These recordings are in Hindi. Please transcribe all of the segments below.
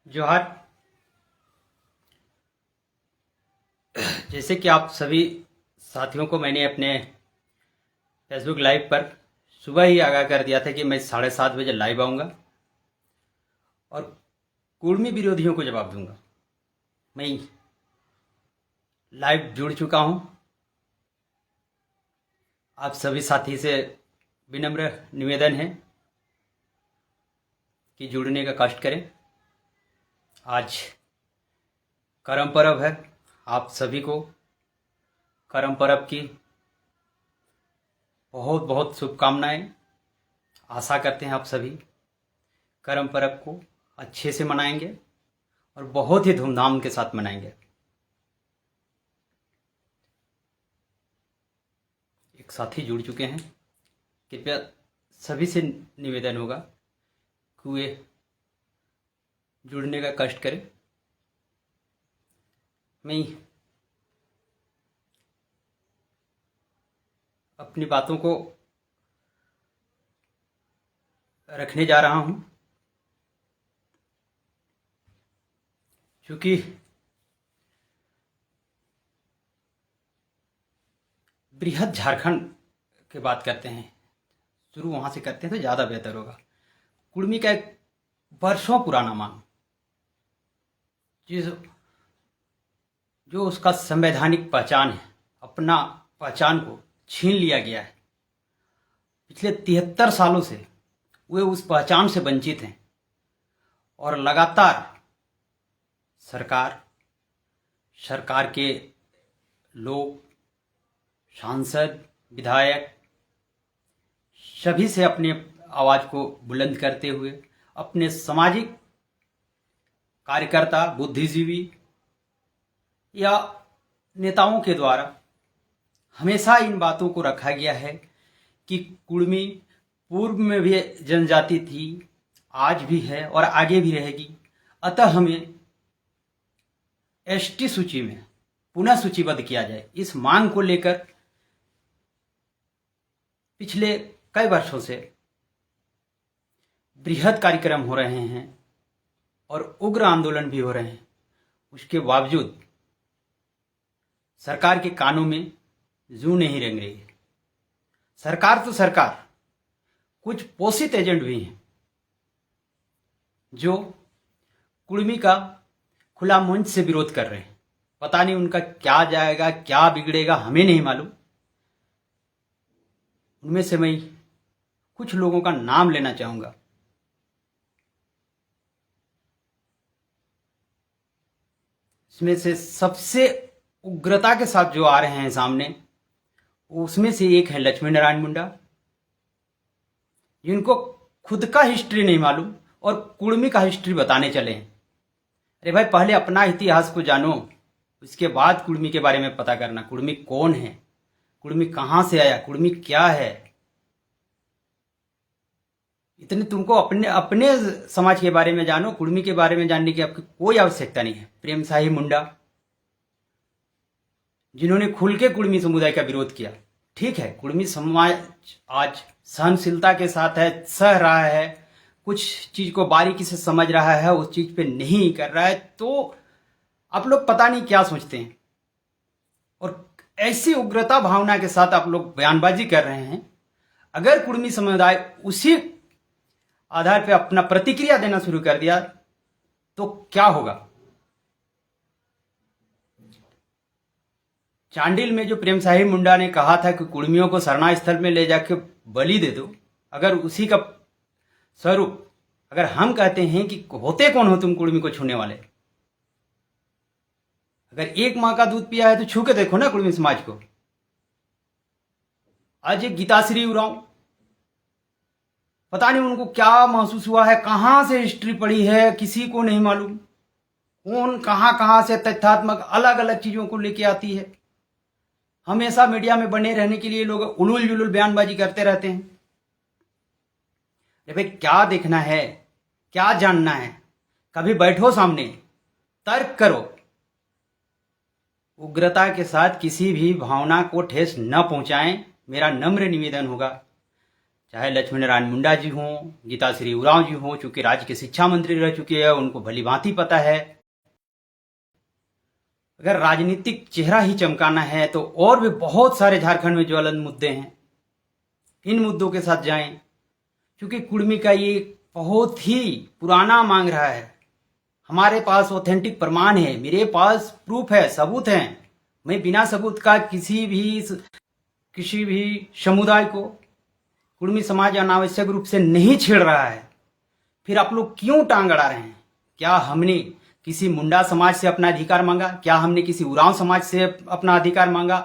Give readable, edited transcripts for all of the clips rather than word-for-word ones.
जोहार। जैसे कि आप सभी साथियों को मैंने अपने फेसबुक लाइव पर सुबह ही आगाह कर दिया था कि मैं 7:30 बजे लाइव आऊँगा और कुर्मी विरोधियों को जवाब दूंगा। मैं लाइव जुड़ चुका हूँ। आप सभी साथी से विनम्र निवेदन है कि जुड़ने का कष्ट करें। आज करम पर्व है। आप सभी को करम पर्व की बहुत बहुत शुभकामनाएं। आशा करते हैं आप सभी करम पर्व को अच्छे से मनाएंगे और बहुत ही धूमधाम के साथ मनाएंगे। एक साथी जुड़ चुके हैं। कृपया सभी से निवेदन होगा कि वे जुड़ने का कष्ट करें। मैं अपनी बातों को रखने जा रहा हूं, क्योंकि बृहद झारखंड की बात करते हैं, शुरू वहां से करते हैं तो ज़्यादा बेहतर होगा। कुर्मी का एक वर्षों पुराना मांग, जिस जो उसका संवैधानिक पहचान है, अपना पहचान को छीन लिया गया है। पिछले 73 सालों से वे उस पहचान से वंचित हैं और लगातार सरकार के लोग, सांसद, विधायक सभी से अपने आवाज़ को बुलंद करते हुए अपने सामाजिक कार्यकर्ता, बुद्धिजीवी या नेताओं के द्वारा हमेशा इन बातों को रखा गया है कि कुर्मी पूर्व में भी जनजाति थी, आज भी है और आगे भी रहेगी। अतः हमें एसटी सूची में पुनः सूचीबद्ध किया जाए। इस मांग को लेकर पिछले कई वर्षों से बृहद कार्यक्रम हो रहे हैं और उग्र आंदोलन भी हो रहे हैं। उसके बावजूद सरकार के कानों में जू नहीं रेंग रही है। सरकार तो सरकार, कुछ पोषित एजेंट भी हैं जो कुर्मी का खुला मंच से विरोध कर रहे हैं। पता नहीं उनका क्या जाएगा, क्या बिगड़ेगा, हमें नहीं मालूम। उनमें से मैं कुछ लोगों का नाम लेना चाहूंगा। इसमें से सबसे उग्रता के साथ जो आ रहे हैं सामने, उसमें से एक है लक्ष्मी नारायण मुंडा, जिनको खुद का हिस्ट्री नहीं मालूम और कुर्मी का हिस्ट्री बताने चले हैं। अरे भाई, पहले अपना इतिहास को जानो, उसके बाद कुर्मी के बारे में पता करना। कुर्मी कौन है, कुर्मी कहां से आया, कुर्मी क्या है। इतने तुमको अपने समाज के बारे में जानो, कुर्मी के बारे में जानने की आपकी कोई आवश्यकता नहीं है। प्रेम साहिब मुंडा, जिन्होंने खुल के कुर्मी समुदाय का विरोध किया। ठीक है, कुर्मी समाज आज सहनशीलता के साथ है, सह रहा है, कुछ चीज को बारीकी से समझ रहा है, उस चीज पे नहीं कर रहा है। तो आप लोग पता नहीं क्या सोचते हैं और ऐसी उग्रता भावना के साथ आप लोग बयानबाजी कर रहे हैं। अगर कुर्मी समुदाय उसी आधार पे अपना प्रतिक्रिया देना शुरू कर दिया तो क्या होगा। चांडिल में जो प्रेम साहिब मुंडा ने कहा था कि कुर्मियों को शरणा स्थल में ले जाके बलि दे दो, अगर उसी का स्वरूप अगर हम कहते हैं कि होते कौन हो तुम कुर्मी को छूने वाले। अगर एक मां का दूध पिया है तो छू के देखो ना कुर्मी समाज को। आज ये गीताश्री उरांव, पता नहीं उनको क्या महसूस हुआ है, कहां से हिस्ट्री पढ़ी है, किसी को नहीं मालूम। कौन कहां से तथ्यात्मक अलग अलग चीजों को लेके आती है। हमेशा मीडिया में बने रहने के लिए लोग उलूल जुलूल बयानबाजी करते रहते हैं। भाई, क्या देखना है, क्या जानना है, कभी बैठो सामने, तर्क करो। उग्रता के साथ किसी भी भावना को ठेस न पहुंचाएं, मेरा नम्र निवेदन होगा। चाहे लक्ष्मी नारायण मुंडा जी हों, गीताश्री उरांव जी हों, चूंकि राज्य के शिक्षा मंत्री रह चुके हैं, उनको भली भांति पता है अगर राजनीतिक चेहरा ही चमकाना है तो और भी बहुत सारे झारखंड में ज्वलंत मुद्दे हैं, इन मुद्दों के साथ जाएं। क्योंकि कुर्मी का ये बहुत ही पुराना मांग रहा है। हमारे पास ऑथेंटिक प्रमाण है, मेरे पास प्रूफ है, सबूत हैं। मैं बिना सबूत का किसी भी समुदाय को, कुर्मी समाज अनावश्यक रूप से नहीं छेड़ रहा है। फिर आप लोग क्यों टांग अड़ा रहे हैं? क्या हमने किसी मुंडा समाज से अपना अधिकार मांगा? क्या हमने किसी उरांव समाज से अपना अधिकार मांगा?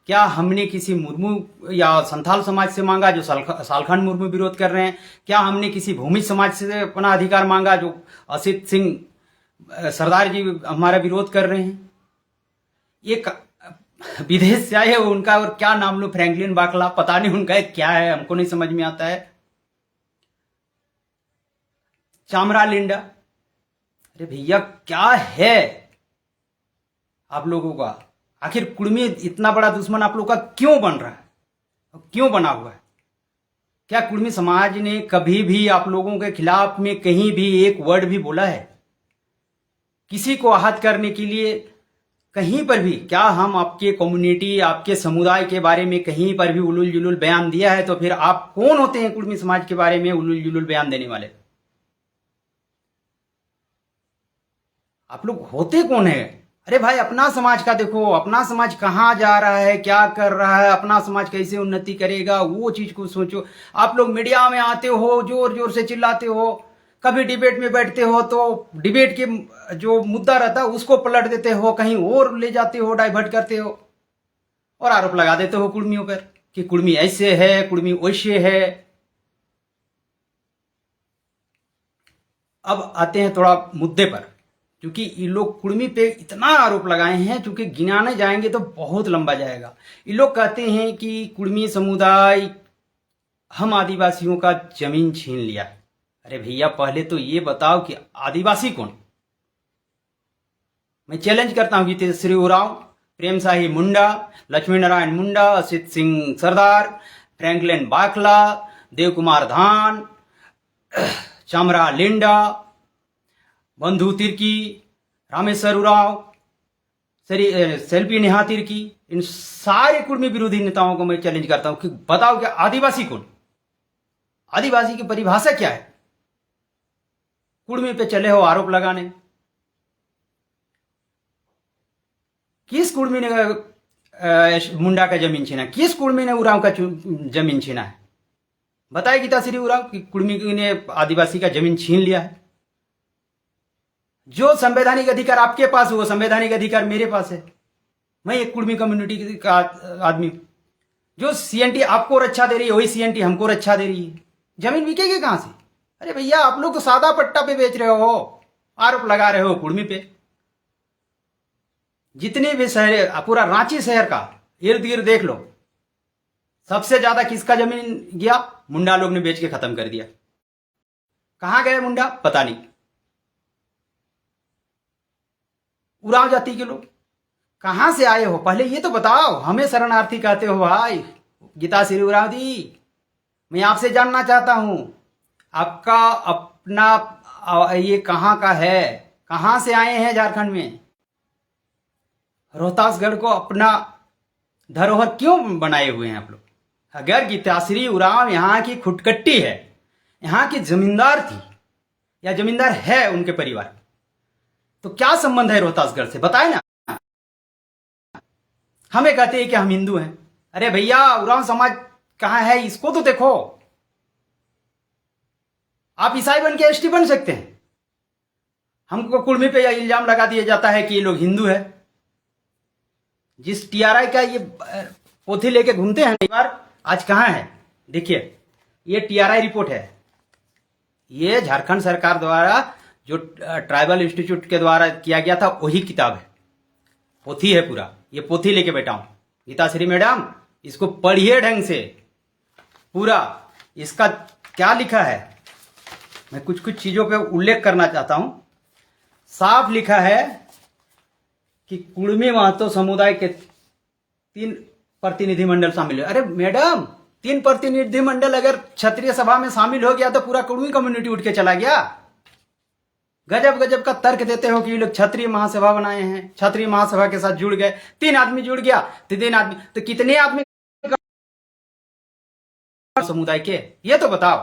क्या हमने किसी मुर्मू या संथाल समाज से मांगा जो सालखंड मुर्मू विरोध कर रहे हैं? क्या हमने किसी भूमि समाज से अपना अधिकार मांगा जो असित सिंह सरदार जी हमारा विरोध कर रहे हैं? एक विदेश से आए उनका और क्या नाम लो, फ्रैंकलिन बाकला, पता नहीं उनका क्या है, हमको नहीं समझ में आता है। चामरा लिंडा, अरे भैया क्या है आप लोगों का? आखिर कुर्मी इतना बड़ा दुश्मन आप लोगों का क्यों बन रहा है, क्यों बना हुआ है? क्या कुर्मी समाज ने कभी भी आप लोगों के खिलाफ में कहीं भी एक वर्ड भी बोला है? किसी को आहत करने के लिए कहीं पर भी क्या हम आपके कम्युनिटी, आपके समुदाय के बारे में कहीं पर भी उलुल जुलुल बयान दिया है? तो फिर आप कौन होते हैं कुर्मी समाज के बारे में उलुल जुलुल बयान देने वाले? आप लोग होते कौन है? अरे भाई अपना समाज का देखो, अपना समाज कहाँ जा रहा है, क्या कर रहा है, अपना समाज कैसे उन्नति करेगा, वो चीज को सोचो। आप लोग मीडिया में आते हो, जोर जोर से चिल्लाते हो, कभी डिबेट में बैठते हो तो डिबेट के जो मुद्दा रहता है उसको पलट देते हो, कहीं और ले जाते हो, डाइवर्ट करते हो और आरोप लगा देते हो कुर्मियों पर कि कुर्मी ऐसे है, कुर्मी वैसे है। अब आते हैं थोड़ा मुद्दे पर, क्योंकि ये लोग कुर्मी पे इतना आरोप लगाए हैं, क्योंकि गिनाने जाएंगे तो बहुत लंबा जाएगा। ये लोग कहते हैं कि कुर्मी समुदाय हम आदिवासियों का जमीन छीन लिया। अरे भैया पहले तो ये बताओ कि आदिवासी कौन? मैं चैलेंज करता हूं कि श्री उरांव, प्रेम शाही मुंडा, लक्ष्मी नारायण मुंडा, असित सिंह सरदार, फ्रैंकलिन बाकला, देव कुमार धान, चामरा लिंडा, बंधु तिर्की, रामेश्वर उरांव, सेल्फी नेहा तिर्की, इन सारे कुर्मी विरोधी नेताओं को मैं चैलेंज करता हूं कि बताओ कि आदिवासी कौन? आदिवासी की परिभाषा क्या है? कुर्मी पे चले हो आरोप लगाने। किस कुर्मी ने मुंडा का जमीन छीना? किस कुर्मी ने उरांव का जमीन छीना है? बताए गीताश्री उरांव कि कुर्मी ने आदिवासी का जमीन छीन लिया है। जो संवैधानिक अधिकार आपके पास हो वो संवैधानिक अधिकार मेरे पास है। मैं एक कुर्मी कम्युनिटी का आदमी हूं। जो सीएनटी आपको रक्षा दे रही है वही सीएनटी हमको रक्षा दे रही है। जमीन बिकेगी कहां से? अरे भैया आप लोग तो सादा पट्टा पे बेच रहे हो, आरोप लगा रहे हो कुर्मी पे। जितने भी शहर, पूरा रांची शहर का इर्द गिर्द देख लो, सबसे ज्यादा किसका जमीन गया? मुंडा लोग ने बेच के खत्म कर दिया। कहां गए मुंडा? पता नहीं। उरांव जाति के लोग कहां से आए हो? पहले ये तो बताओ। हमें शरणार्थी कहते हो भाई। गीताश्री उरांव दी, मैं आपसे जानना चाहता हूं आपका अपना ये कहां का है? कहां से आए हैं झारखंड में? रोहतासगढ़ को अपना धरोहर क्यों बनाए हुए हैं आप लोग? अगर गीताश्री उरांव यहाँ की खुटकट्टी है, यहाँ की जमींदार थी या जमींदार है उनके परिवार, तो क्या संबंध है रोहतासगढ़ से? बताए ना। हमें कहते हैं कि हम हिंदू हैं। अरे भैया उरांव समाज कहां है इसको तो देखो। आप ईसाई बन के एसटी बन सकते हैं। हमको कुर्मी पे इल्जाम लगा दिया जाता है कि ये लोग हिंदू है। जिस टीआरआई का ये पोथी लेके घूमते हैं कई बार, आज कहां है? देखिए ये टीआरआई रिपोर्ट है। ये झारखंड सरकार द्वारा जो ट्राइबल इंस्टीट्यूट के द्वारा किया गया था वही किताब है, पोथी है पूरा। ये पोथी लेके बैठा हूं। गीताश्री मैडम इसको पढ़िए ढंग से पूरा। इसका क्या लिखा है मैं कुछ कुछ चीजों पे उल्लेख करना चाहता हूं। साफ लिखा है कि कुर्मी महतो समुदाय के 3 प्रतिनिधिमंडल शामिल है। अरे मैडम 3 प्रतिनिधिमंडल अगर क्षत्रिय सभा में शामिल हो गया तो पूरा कुर्मी कम्युनिटी उठ के चला गया। गजब गजब का तर्क देते हो कि ये लोग क्षत्रिय महासभा बनाए हैं, क्षत्रिय महासभा के साथ जुड़ गए। 3 आदमी जुड़ गया तो 3 आदमी तो कितने आदमी समुदाय के, ये तो बताओ।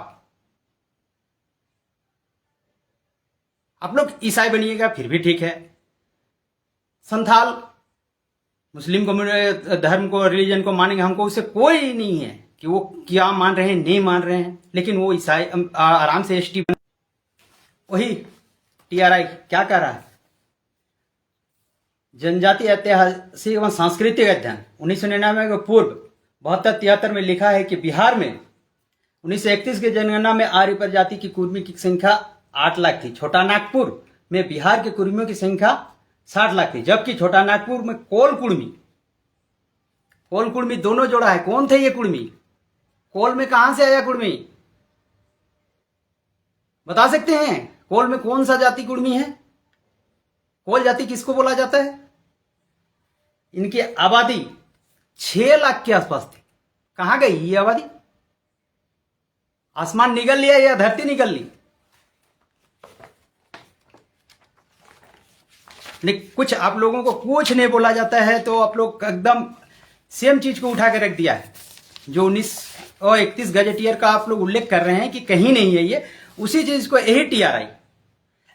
आप लोग ईसाई बनिएगा फिर भी ठीक है, संथाल मुस्लिम धर्म को, रिलीजन को मानेंगे, हमको उससे कोई नहीं है कि वो क्या मान रहे हैं नहीं मान रहे हैं, लेकिन वो ईसाई आराम से एसटी वही टीआरआई क्या कर रहा है, जनजाति ऐतिहासिक एवं सांस्कृतिक अध्ययन 1999 के पूर्व 72-73 में लिखा है कि बिहार में 1931 की जनगणना में आर्य प्रजाति की कुर्मी की संख्या 8 लाख थी। छोटा नागपुर में बिहार के कुर्मियों की संख्या 60 लाख थी, जबकि छोटा नागपुर में कोल कुर्मी दोनों जोड़ा है। कौन थे ये कुर्मी? कोल में कहां से आया कुर्मी, बता सकते हैं? कोल में कौन सा जाति कुर्मी है? कोल जाति किसको बोला जाता है? इनकी आबादी 6 लाख के आसपास थी। कहां गई ये आबादी? आसमान निगल लिया या धरती निगल ली? लेकिन कुछ आप लोगों को कुछ नहीं बोला जाता है तो आप लोग एकदम सेम चीज को उठा के रख दिया है। जो 1931 गजेटियर का आप लोग उल्लेख कर रहे हैं कि कहीं नहीं है, ये उसी चीज को यही टीआरआई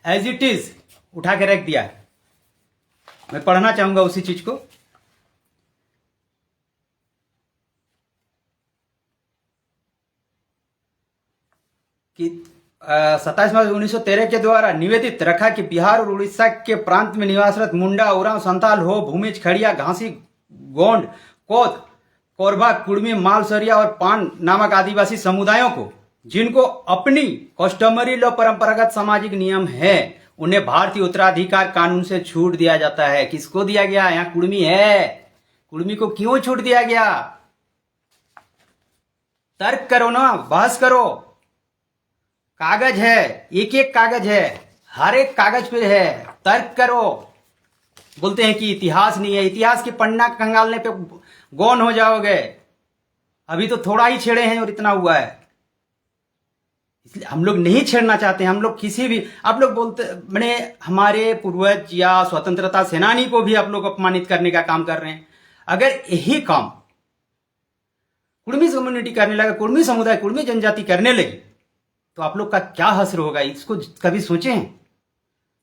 एज इट इज उठा के रख दिया है। मैं पढ़ना चाहूंगा उसी चीज को। कि 27 मार्च 1913 के द्वारा निवेदित रखा कि बिहार और उड़ीसा के प्रांत में निवासरत मुंडा, उरांव, संताल, हो, भूमिज, खड़िया, घासी, गोंड, कोत, कोरबा, कुड़मी, मालसरिया और पान नामक आदिवासी समुदायों को, जिनको अपनी कस्टमरी लो परंपरागत सामाजिक नियम है, उन्हें भारतीय उत्तराधिकार कानून से छूट दिया जाता है। किसको दिया गया? यहां कुड़मी है, कुड़मी को क्यों छूट दिया गया? तर्क करो ना, बहस करो। कागज है, एक एक कागज है, हर एक कागज पे है, तर्क करो। बोलते हैं कि इतिहास नहीं है, इतिहास की पन्ना कंगालने पे गौन हो जाओगे। अभी तो थोड़ा ही छेड़े हैं और इतना हुआ है, इसलिए हम लोग नहीं छेड़ना चाहते। हम लोग किसी भी, आप लोग बोलते मैंने हमारे पूर्वज या स्वतंत्रता सेनानी को भी आप लोग अपमानित करने का काम कर रहे हैं। अगर यही काम कुर्मी कम्युनिटी करने लगा, कुर्मी समुदाय, कुर्मी जनजाति करने लगी, तो आप लोग का क्या हश्र होगा? इसको कभी सोचे हैं?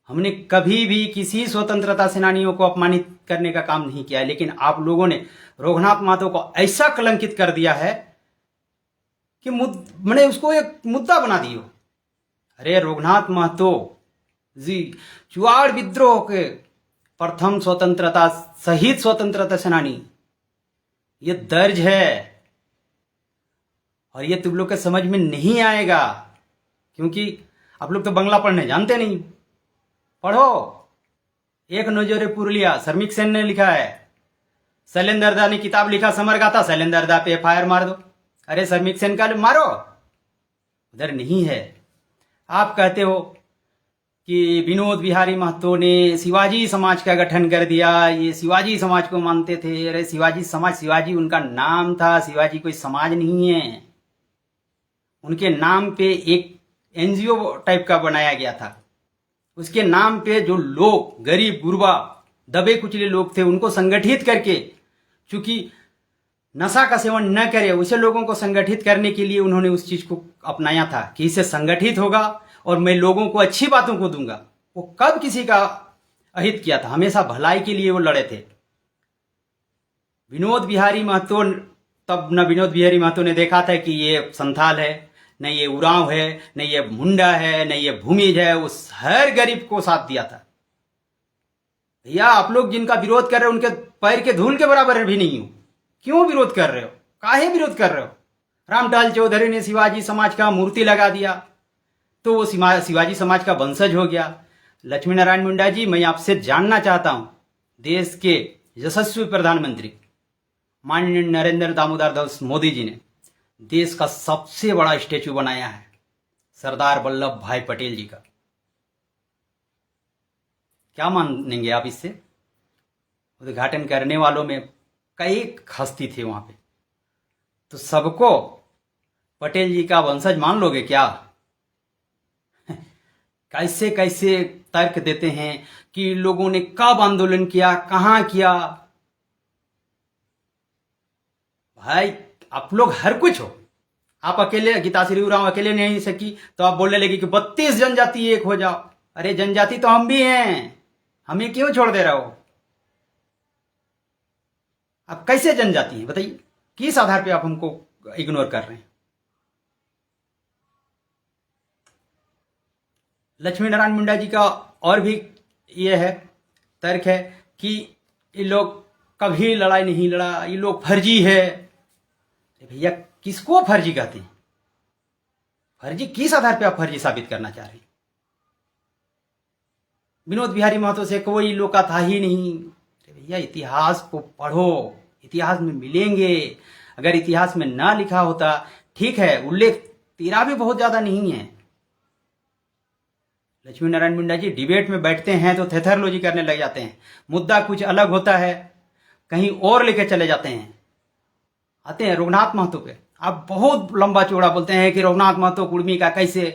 हमने कभी भी किसी स्वतंत्रता सेनानियों को अपमानित करने का काम नहीं किया है, लेकिन आप लोगों ने रघुनाथ महतो को ऐसा कलंकित कर दिया है कि मैंने उसको एक मुद्दा बना दियो। अरे रघुनाथ महतो जी चुआड़ विद्रोह के प्रथम स्वतंत्रता शहीद स्वतंत्रता सेनानी, ये दर्ज है और ये तुम लोग के समझ में नहीं आएगा, क्योंकि आप लोग तो बंगला पढ़ने जानते नहीं। पढ़ो, एक नजरे पुरलिया शर्मिक सेन ने लिखा है, शैलेंद्र दा ने किताब लिखा समरगाथा, शैलेंद्र दा पे एफआईआर मार दो। अरे शर्मिक सेन का मारो, उधर नहीं है। आप कहते हो कि विनोद बिहारी महतो ने शिवाजी समाज का गठन कर दिया, ये शिवाजी समाज को मानते थे। अरे शिवाजी समाज, शिवाजी उनका नाम था, शिवाजी कोई समाज नहीं है। उनके नाम पे एक एनजीओ टाइप का बनाया गया था। उसके नाम पे जो लोग गरीब गुरबा दबे कुचले लोग थे, उनको संगठित करके, चूंकि नशा का सेवन न करे उसे लोगों को संगठित करने के लिए उन्होंने उस चीज को अपनाया था कि इससे संगठित होगा और मैं लोगों को अच्छी बातों को दूंगा। वो कब किसी का अहित किया था? हमेशा भलाई के लिए वो लड़े थे। विनोद बिहारी महतो, तब न विनोद बिहारी महतो ने देखा था कि ये संथाल है, न ये उरांव है, न ये मुंडा है, न ये भूमिज है। उस हर गरीब को साथ दिया था। भैया आप लोग जिनका विरोध कर रहे हो उनके पैर के धूल के बराबर भी नहीं हो। क्यों विरोध कर रहे हो? काहे विरोध कर रहे हो? रामटाल चौधरी ने शिवाजी समाज का मूर्ति लगा दिया तो वो शिवाजी समाज का वंशज हो गया। लक्ष्मी नारायण मुंडा जी, मैं आपसे जानना चाहता हूं, देश के यशस्वी प्रधानमंत्री माननीय नरेंद्र दामोदर दास मोदी जी ने देश का सबसे बड़ा स्टेचू बनाया है सरदार वल्लभ भाई पटेल जी का। क्या मानेंगे आप इससे? उद्घाटन करने वालों में कई हस्ती थे वहां पे, तो सबको पटेल जी का वंशज मान लोगे क्या? कैसे कैसे तर्क देते हैं कि लोगों ने कब आंदोलन किया, कहां किया। भाई आप लोग हर कुछ हो, आप अकेले, गीताश्री उरांव अकेले नहीं सकी तो आप बोलने लगे कि 32 जनजाति एक हो जाओ। अरे जनजाति तो हम भी हैं, हमें क्यों छोड़ दे रहे हो? आप कैसे जनजाति हैं बताइए, किस आधार पे आप हमको इग्नोर कर रहे हैं? लक्ष्मी नारायण मुंडा जी का और भी ये है, तर्क है कि ये लोग कभी लड़ाई नहीं लड़ा, ये लोग फर्जी है। भैया किसको फर्जी कहते हैं? फर्जी किस आधार पे आप फर्जी साबित करना चाह रहे हैं? विनोद बिहारी महतो से कोई लोका था ही नहीं। भैया इतिहास को पढ़ो, इतिहास में मिलेंगे। अगर इतिहास में ना लिखा होता, ठीक है, उल्लेख तेरा भी बहुत ज्यादा नहीं है। लक्ष्मी नारायण मुंडा जी डिबेट में बैठते हैं तो थेथरलॉजी करने लग जाते हैं, मुद्दा कुछ अलग होता है, कहीं और लेके चले जाते हैं। आते हैं रघुनाथ महतो पे, आप बहुत लंबा चौड़ा बोलते हैं कि रघुनाथ महतो कुर्मी का कैसे।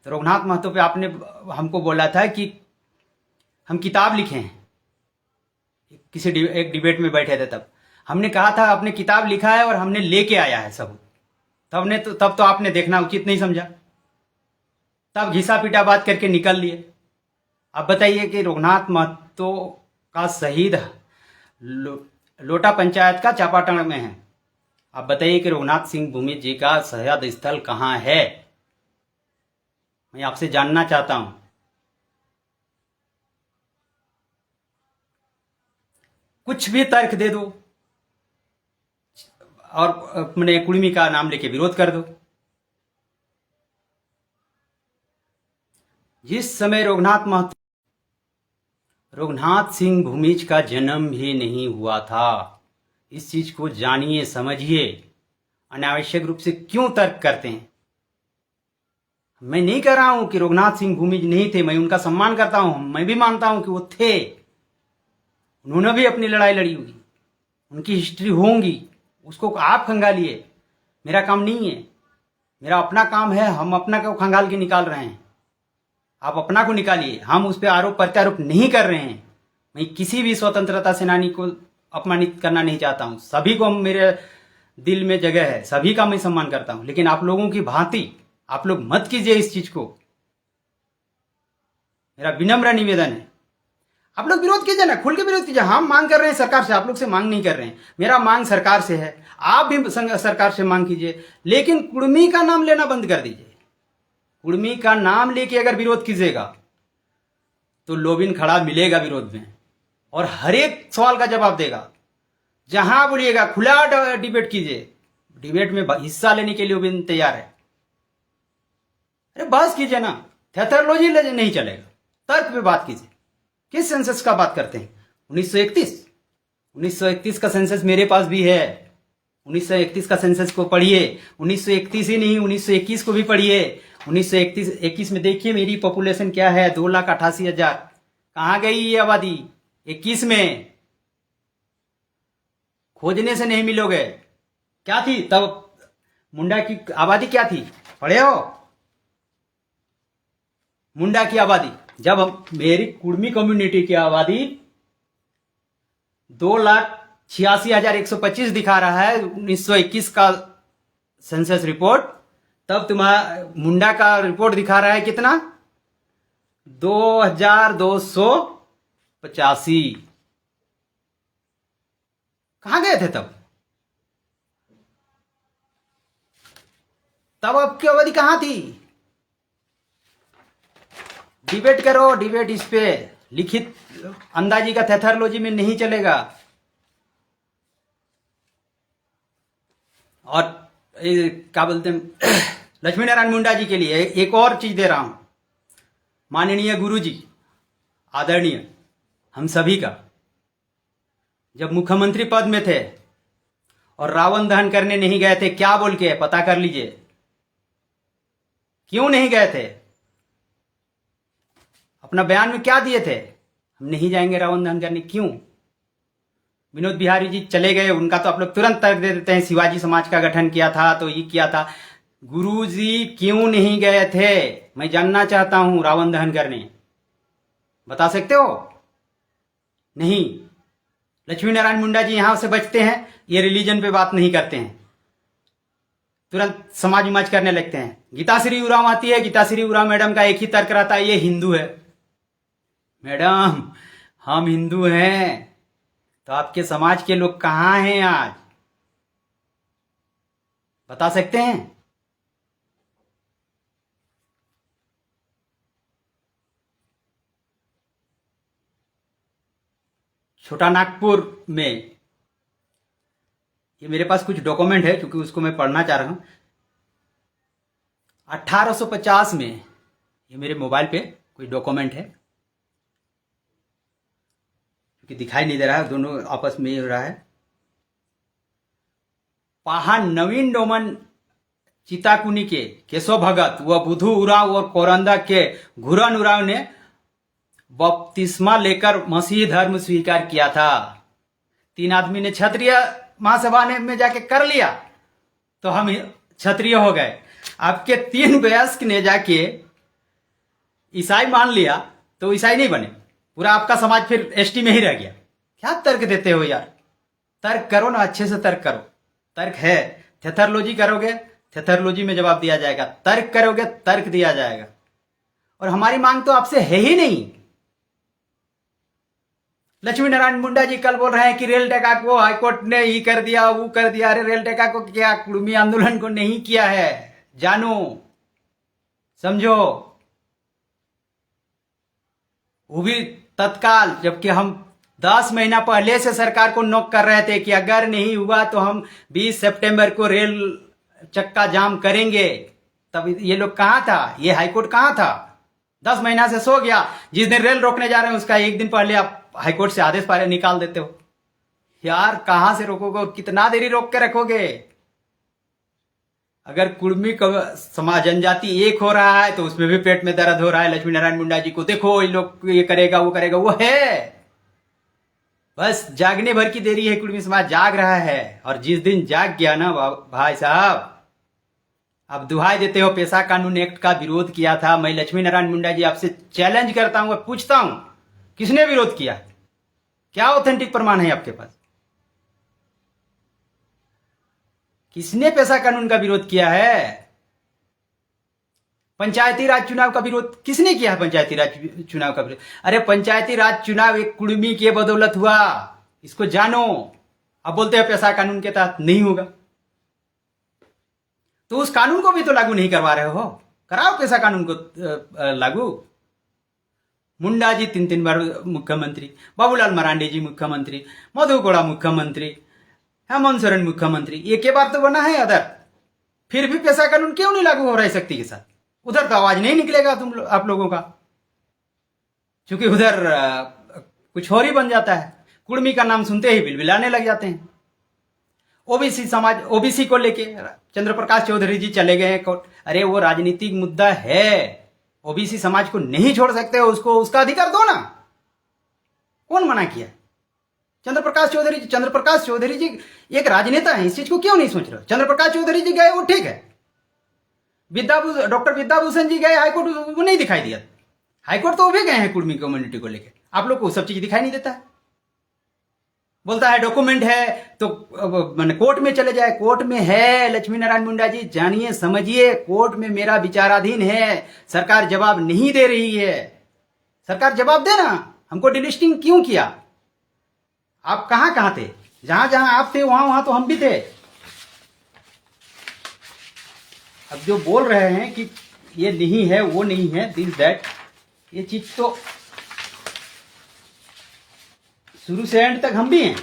तो रघुनाथ महतो पे आपने हमको बोला था कि हम किताब लिखे हैं, किसी एक डिबेट में बैठे थे, तब हमने कहा था आपने किताब लिखा है और हमने लेके आया है सब। तब तो आपने देखना उचित नहीं समझा, तब घिसा पीटा बात करके निकल लिए। अब बताइए कि रघुनाथ महतो का शहीद लोटा पंचायत का चापाटन में है। आप बताइए कि रघुनाथ सिंह भूमि जी का शहादत स्थल कहां है? मैं आपसे जानना चाहता हूं। कुछ भी तर्क दे दो और अपने कुर्मी का नाम लेके विरोध कर दो। जिस समय रघुनाथ सिंह भूमिज का जन्म भी नहीं हुआ था। इस चीज को जानिए, समझिए। अनावश्यक रूप से क्यों तर्क करते हैं? मैं नहीं कह रहा हूं कि रघुनाथ सिंह भूमिज नहीं थे, मैं उनका सम्मान करता हूं, मैं भी मानता हूं कि वो थे, उन्होंने भी अपनी लड़ाई लड़ी होगी, उनकी हिस्ट्री होंगी, उसको आप खंगालिए, मेरा काम नहीं है। मेरा अपना काम है, हम अपना को खंगाल के निकाल रहे हैं, आप अपना को निकालिए। हम उस पर आरोप प्रत्यारोप नहीं कर रहे हैं। मैं किसी भी स्वतंत्रता सेनानी को अपमानित करना नहीं चाहता हूं, सभी को मेरे दिल में जगह है, सभी का मैं सम्मान करता हूं, लेकिन आप लोगों की भांति आप लोग मत कीजिए इस चीज को, मेरा विनम्र निवेदन है। आप लोग विरोध कीजिए ना, खुल के विरोध कीजिए। हम मांग कर रहे हैं सरकार से, आप लोग से मांग नहीं कर रहे हैं। मेरा मांग सरकार से है, आप भी सरकार से मांग कीजिए, लेकिन कुर्मी का नाम लेना बंद कर दीजिए। कुर्मी का नाम लेके अगर विरोध कीजिएगा तो लोबिन खड़ा मिलेगा विरोध में, और हर एक सवाल का जवाब देगा। जहां बोलिएगा खुला डिबेट कीजिए, डिबेट में हिस्सा लेने के लिए लोबिन तैयार है। अरे बस कीजिए ना, थेथरलॉजी नहीं चलेगा, तर्क पे बात कीजिए। किस सेंसस का बात करते हैं? 1931 का सेंसस मेरे पास भी है। 1931 का सेंसस को पढ़िए, 1931 ही नहीं 1921 को भी पढ़िए। 1921 में देखिए मेरी पॉपुलेशन क्या है, 2,88,000। कहां गई ये आबादी? 21 में खोजने से नहीं मिलोगे। क्या थी तब मुंडा की आबादी? क्या थी, पढ़े हो? मुंडा की आबादी, जब मेरी कुर्मी कम्युनिटी की आबादी 2,86,125 दिखा रहा है 1921 का सेंसस रिपोर्ट, तब तुम्हारा मुंडा का रिपोर्ट दिखा रहा है कितना? 2,285। कहां गए थे तब आपकी आबादी कहां थी? डिबेट करो, डिबेट इस पे लिखित अंदाजी का थेथरलॉजी में नहीं चलेगा। और क्या बोलते हैं, लक्ष्मी नारायण मुंडा जी के लिए एक और चीज दे रहा हूं। माननीय गुरुजी, आदरणीय हम सभी का, जब मुख्यमंत्री पद में थे और रावण दहन करने नहीं गए थे, क्या बोल के पता कर लीजिए, क्यों नहीं गए थे? अपना बयान में क्या दिए थे? हम नहीं जाएंगे रावण दहन करने। क्यों? विनोद बिहारी जी चले गए, उनका तो आप लोग तुरंत तर्क दे देते हैं, शिवाजी समाज का गठन किया था तो ये किया था। गुरुजी क्यों नहीं गए थे? मैं जानना चाहता हूं रावण दहन करने। बता सकते हो? नहीं। लक्ष्मी नारायण मुंडा जी यहां से बचते हैं, ये रिलीजन पे बात नहीं करते हैं, तुरंत समाज विमाज करने लगते हैं। गीताश्री उरांव आती है, गीताश्री उरांव मैडम का एक ही तर्क रहता है, ये हिंदू है। मैडम हम हिंदू हैं तो आपके समाज के लोग कहां हैं आज? बता सकते हैं? छोटा नागपुर में, ये मेरे पास कुछ डॉक्यूमेंट है क्योंकि उसको मैं पढ़ना चाह रहा हूं। 1850 में, ये मेरे मोबाइल पे कोई डॉक्यूमेंट है क्योंकि दिखाई नहीं दे रहा है, दोनों आपस में ही हो रहा है। पहाड़ नवीन डोमन चिताकुनी के केशव भगत व बुधु उरांव और कोरंदा के घुरन उरांव ने बपतिस्मा लेकर मसीह धर्म स्वीकार किया था। 3 आदमी ने क्षत्रिय महासभा में जाके कर लिया तो हम क्षत्रिय हो गए। आपके 3 वयस्क ने जाके ईसाई मान लिया तो ईसाई नहीं बने, पूरा आपका समाज फिर एसटी में ही रह गया। क्या तर्क देते हो यार? तर्क करो ना, अच्छे से तर्क करो। तर्क है, थेथरोलॉजी करोगे, थेथरोलॉजी में जवाब दिया जाएगा। तर्क करोगे, तर्क दिया जाएगा। और हमारी मांग तो आपसे है ही नहीं। लक्ष्मी नारायण मुंडा जी कल बोल रहे हैं कि रेल टेका को हाईकोर्ट ने ही कर दिया, वो कर दिया। अरे रेल टेका को क्या, कुर्मी आंदोलन को नहीं किया है, जानो, समझो। वो भी तत्काल, जबकि हम 10 महीना पहले से सरकार को नोक कर रहे थे कि अगर नहीं हुआ तो हम 20 सितंबर को रेल चक्का जाम करेंगे। तब ये लोग कहां था? ये हाईकोर्ट कहां था? 10 महीना से सो गया। जिस दिन रेल रोकने जा रहे हैं उसका एक दिन पहले आप हाईकोर्ट से आदेश पहले निकाल देते हो। यार कहां से रोकोगे? कितना देरी रोक के रखोगे? अगर कुर्मी समाज जनजाति एक हो रहा है तो उसमें भी पेट में दर्द हो रहा है। लक्ष्मी नारायण मुंडा जी को देखो, ये लोग ये करेगा वो करेगा, वो है बस जागने भर की देरी है। कुर्मी समाज जाग रहा है और जिस दिन जाग गया ना भाई साहब, अब दुहाई देते हो। पेशा कानून एक्ट का विरोध किया था। मैं लक्ष्मी नारायण मुंडा जी आपसे चैलेंज करता हूं, पूछता हूं, किसने विरोध किया? क्या ऑथेंटिक प्रमाण है आपके पास? किसने पेशा कानून का विरोध किया है? पंचायती राज चुनाव का विरोध किसने किया है? पंचायती राज चुनाव का विरोध, अरे पंचायती राज चुनाव एक कुर्मी के बदौलत हुआ, इसको जानो। अब बोलते हैं पेशा कानून के तहत नहीं होगा, तो उस कानून को भी तो लागू नहीं करवा रहे हो। कराओ पेशा कानून को लागू। मुंडा जी 3 बार मुख्यमंत्री, बाबूलाल मरांडी जी मुख्यमंत्री, मधु कोड़ा मुख्यमंत्री, हेमंत सोरेन मुख्यमंत्री, एक ही बार तो बना है अदर। फिर भी पेशा कानून क्यों नहीं लागू हो रहा है शक्ति के साथ? उधर तो आवाज नहीं निकलेगा आप लोगों का, क्योंकि उधर कुछ और ही बन जाता है। कुर्मी का नाम सुनते ही बिलबिलाने लग जाते हैं। ओबीसी समाज, ओबीसी को लेके चंद्र प्रकाश चौधरी जी चले गए कोर्ट। अरे वो राजनीतिक मुद्दा है, ओबीसी समाज को नहीं छोड़ सकते हो, उसको उसका अधिकार दो ना। कौन मना किया? चंद्र प्रकाश चौधरी जी एक राजनेता है, इस चीज को क्यों नहीं सोच रहे? चंद्र प्रकाश चौधरी जी गए, वो ठीक है। डॉक्टर विद्याभूषण जी गए हाईकोर्ट, वो नहीं दिखाई दिया। हाईकोर्ट तो वो भी गए हैं कुर्मी कम्युनिटी को लेकर। आप लोग को सब चीज दिखाई नहीं देता है। बोलता है डॉक्यूमेंट है तो मैंने कोर्ट में चले जाए। कोर्ट में है लक्ष्मी नारायण मुंडा जी, जानिए समझिए। कोर्ट में मेरा विचाराधीन है, सरकार जवाब नहीं दे रही है। सरकार जवाब दे ना, हमको डिलिस्टिंग क्यों किया? आप कहां कहां थे? जहां जहां आप थे वहां वहां तो हम भी थे। अब जो बोल रहे हैं कि ये नहीं है वो नहीं है, दिस दैट, ये चीज तो शुरू से एंड तक हम भी हैं।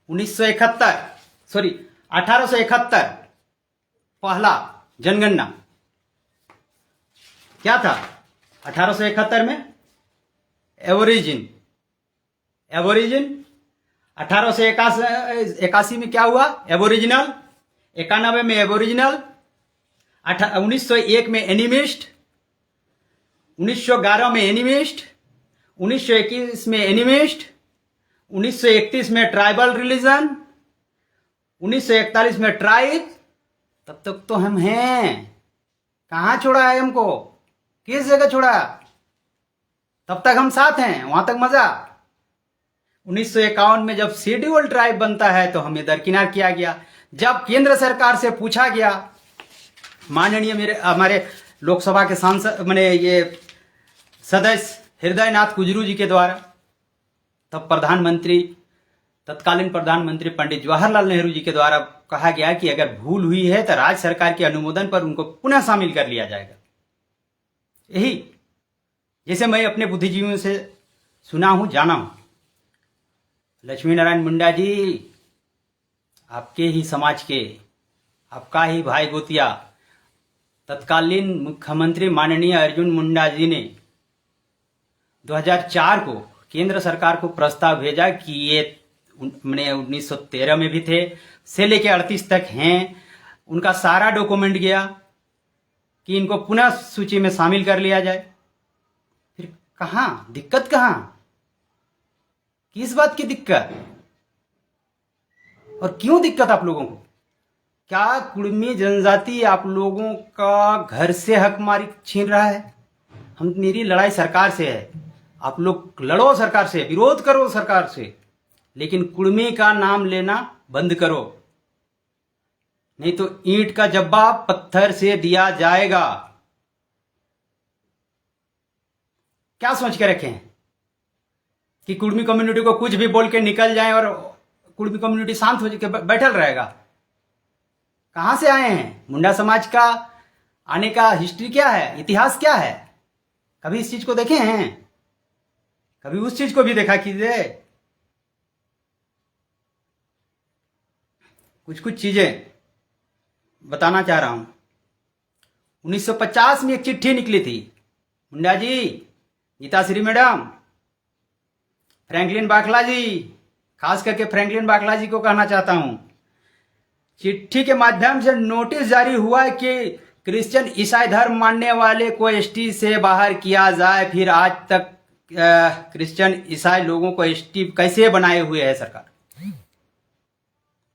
1871 पहला जनगणना क्या था? 1871 में एवोरिजिन 1881 में क्या हुआ? एबोरिजिनल। 91 में एबोरिजिनल। 1901 में एनिमिस्ट। 1911 में एनिमिस्ट। 1921 में एनिमिस्ट। 1931 में ट्राइबल रिलीजन। 1941 में ट्राइब। तब तक तो हम हैं। कहाँ छोड़ा है हमको, किस जगह छोड़ा? तब तक हम साथ हैं, वहां तक मजा। 1951 में जब शेड्यूल ट्राइब बनता है तो हमें दरकिनार किया गया। जब केंद्र सरकार से पूछा गया, माननीय मेरे हमारे लोकसभा के सांसद मैंने ये सदस्य हृदयनाथ कुजरू जी के द्वारा, तब प्रधानमंत्री, तत्कालीन प्रधानमंत्री पंडित जवाहरलाल नेहरू जी के द्वारा कहा गया कि अगर भूल हुई है तो राज्य सरकार के अनुमोदन पर उनको पुनः शामिल कर लिया जाएगा। यही जैसे मैं अपने बुद्धिजीवियों से सुना हूं, जाना हूं। लक्ष्मी नारायण मुंडा जी, आपके ही समाज के, आपका ही भाई गोतिया, तत्कालीन मुख्यमंत्री माननीय अर्जुन मुंडा जी ने 2004 को केंद्र सरकार को प्रस्ताव भेजा कि ये मैंने 1913 में भी थे, से लेके 38 तक हैं, उनका सारा डॉक्यूमेंट गया कि इनको पुनः सूची में शामिल कर लिया जाए। फिर कहां दिक्कत, कहां, किस बात की दिक्कत और क्यों दिक्कत आप लोगों को? क्या कुड़मी जनजाति आप लोगों का घर से हक मारी छीन रहा है? मेरी लड़ाई सरकार से है, आप लोग लड़ो सरकार से, विरोध करो सरकार से, लेकिन कुड़मी का नाम लेना बंद करो, नहीं तो ईंट का जवाब पत्थर से दिया जाएगा। क्या सोच के रखे हैं कि कुड़मी कम्युनिटी को कुछ भी बोल के निकल जाए और कुड़मी कम्युनिटी शांत हो जाके बैठल रहेगा? कहां से आए हैं? मुंडा समाज का आने का हिस्ट्री क्या है, इतिहास क्या है? कभी इस चीज को देखे हैं? कभी उस चीज को भी देखा कीजिए। कुछ कुछ चीजें बताना चाह रहा हूं। 1950 में एक चिट्ठी निकली थी, मुंडा जी, गीताश्री मैडम, फ्रैंकलिन बाखला जी, खास करके फ्रैंकलिन बाखला जी को कहना चाहता हूं, चिट्ठी के माध्यम से नोटिस जारी हुआ है कि क्रिश्चियन ईसाई धर्म मानने वाले को एसटी से बाहर किया जाए। फिर आज तक क्रिश्चियन ईसाई लोगों को एसटी कैसे बनाए हुए है सरकार?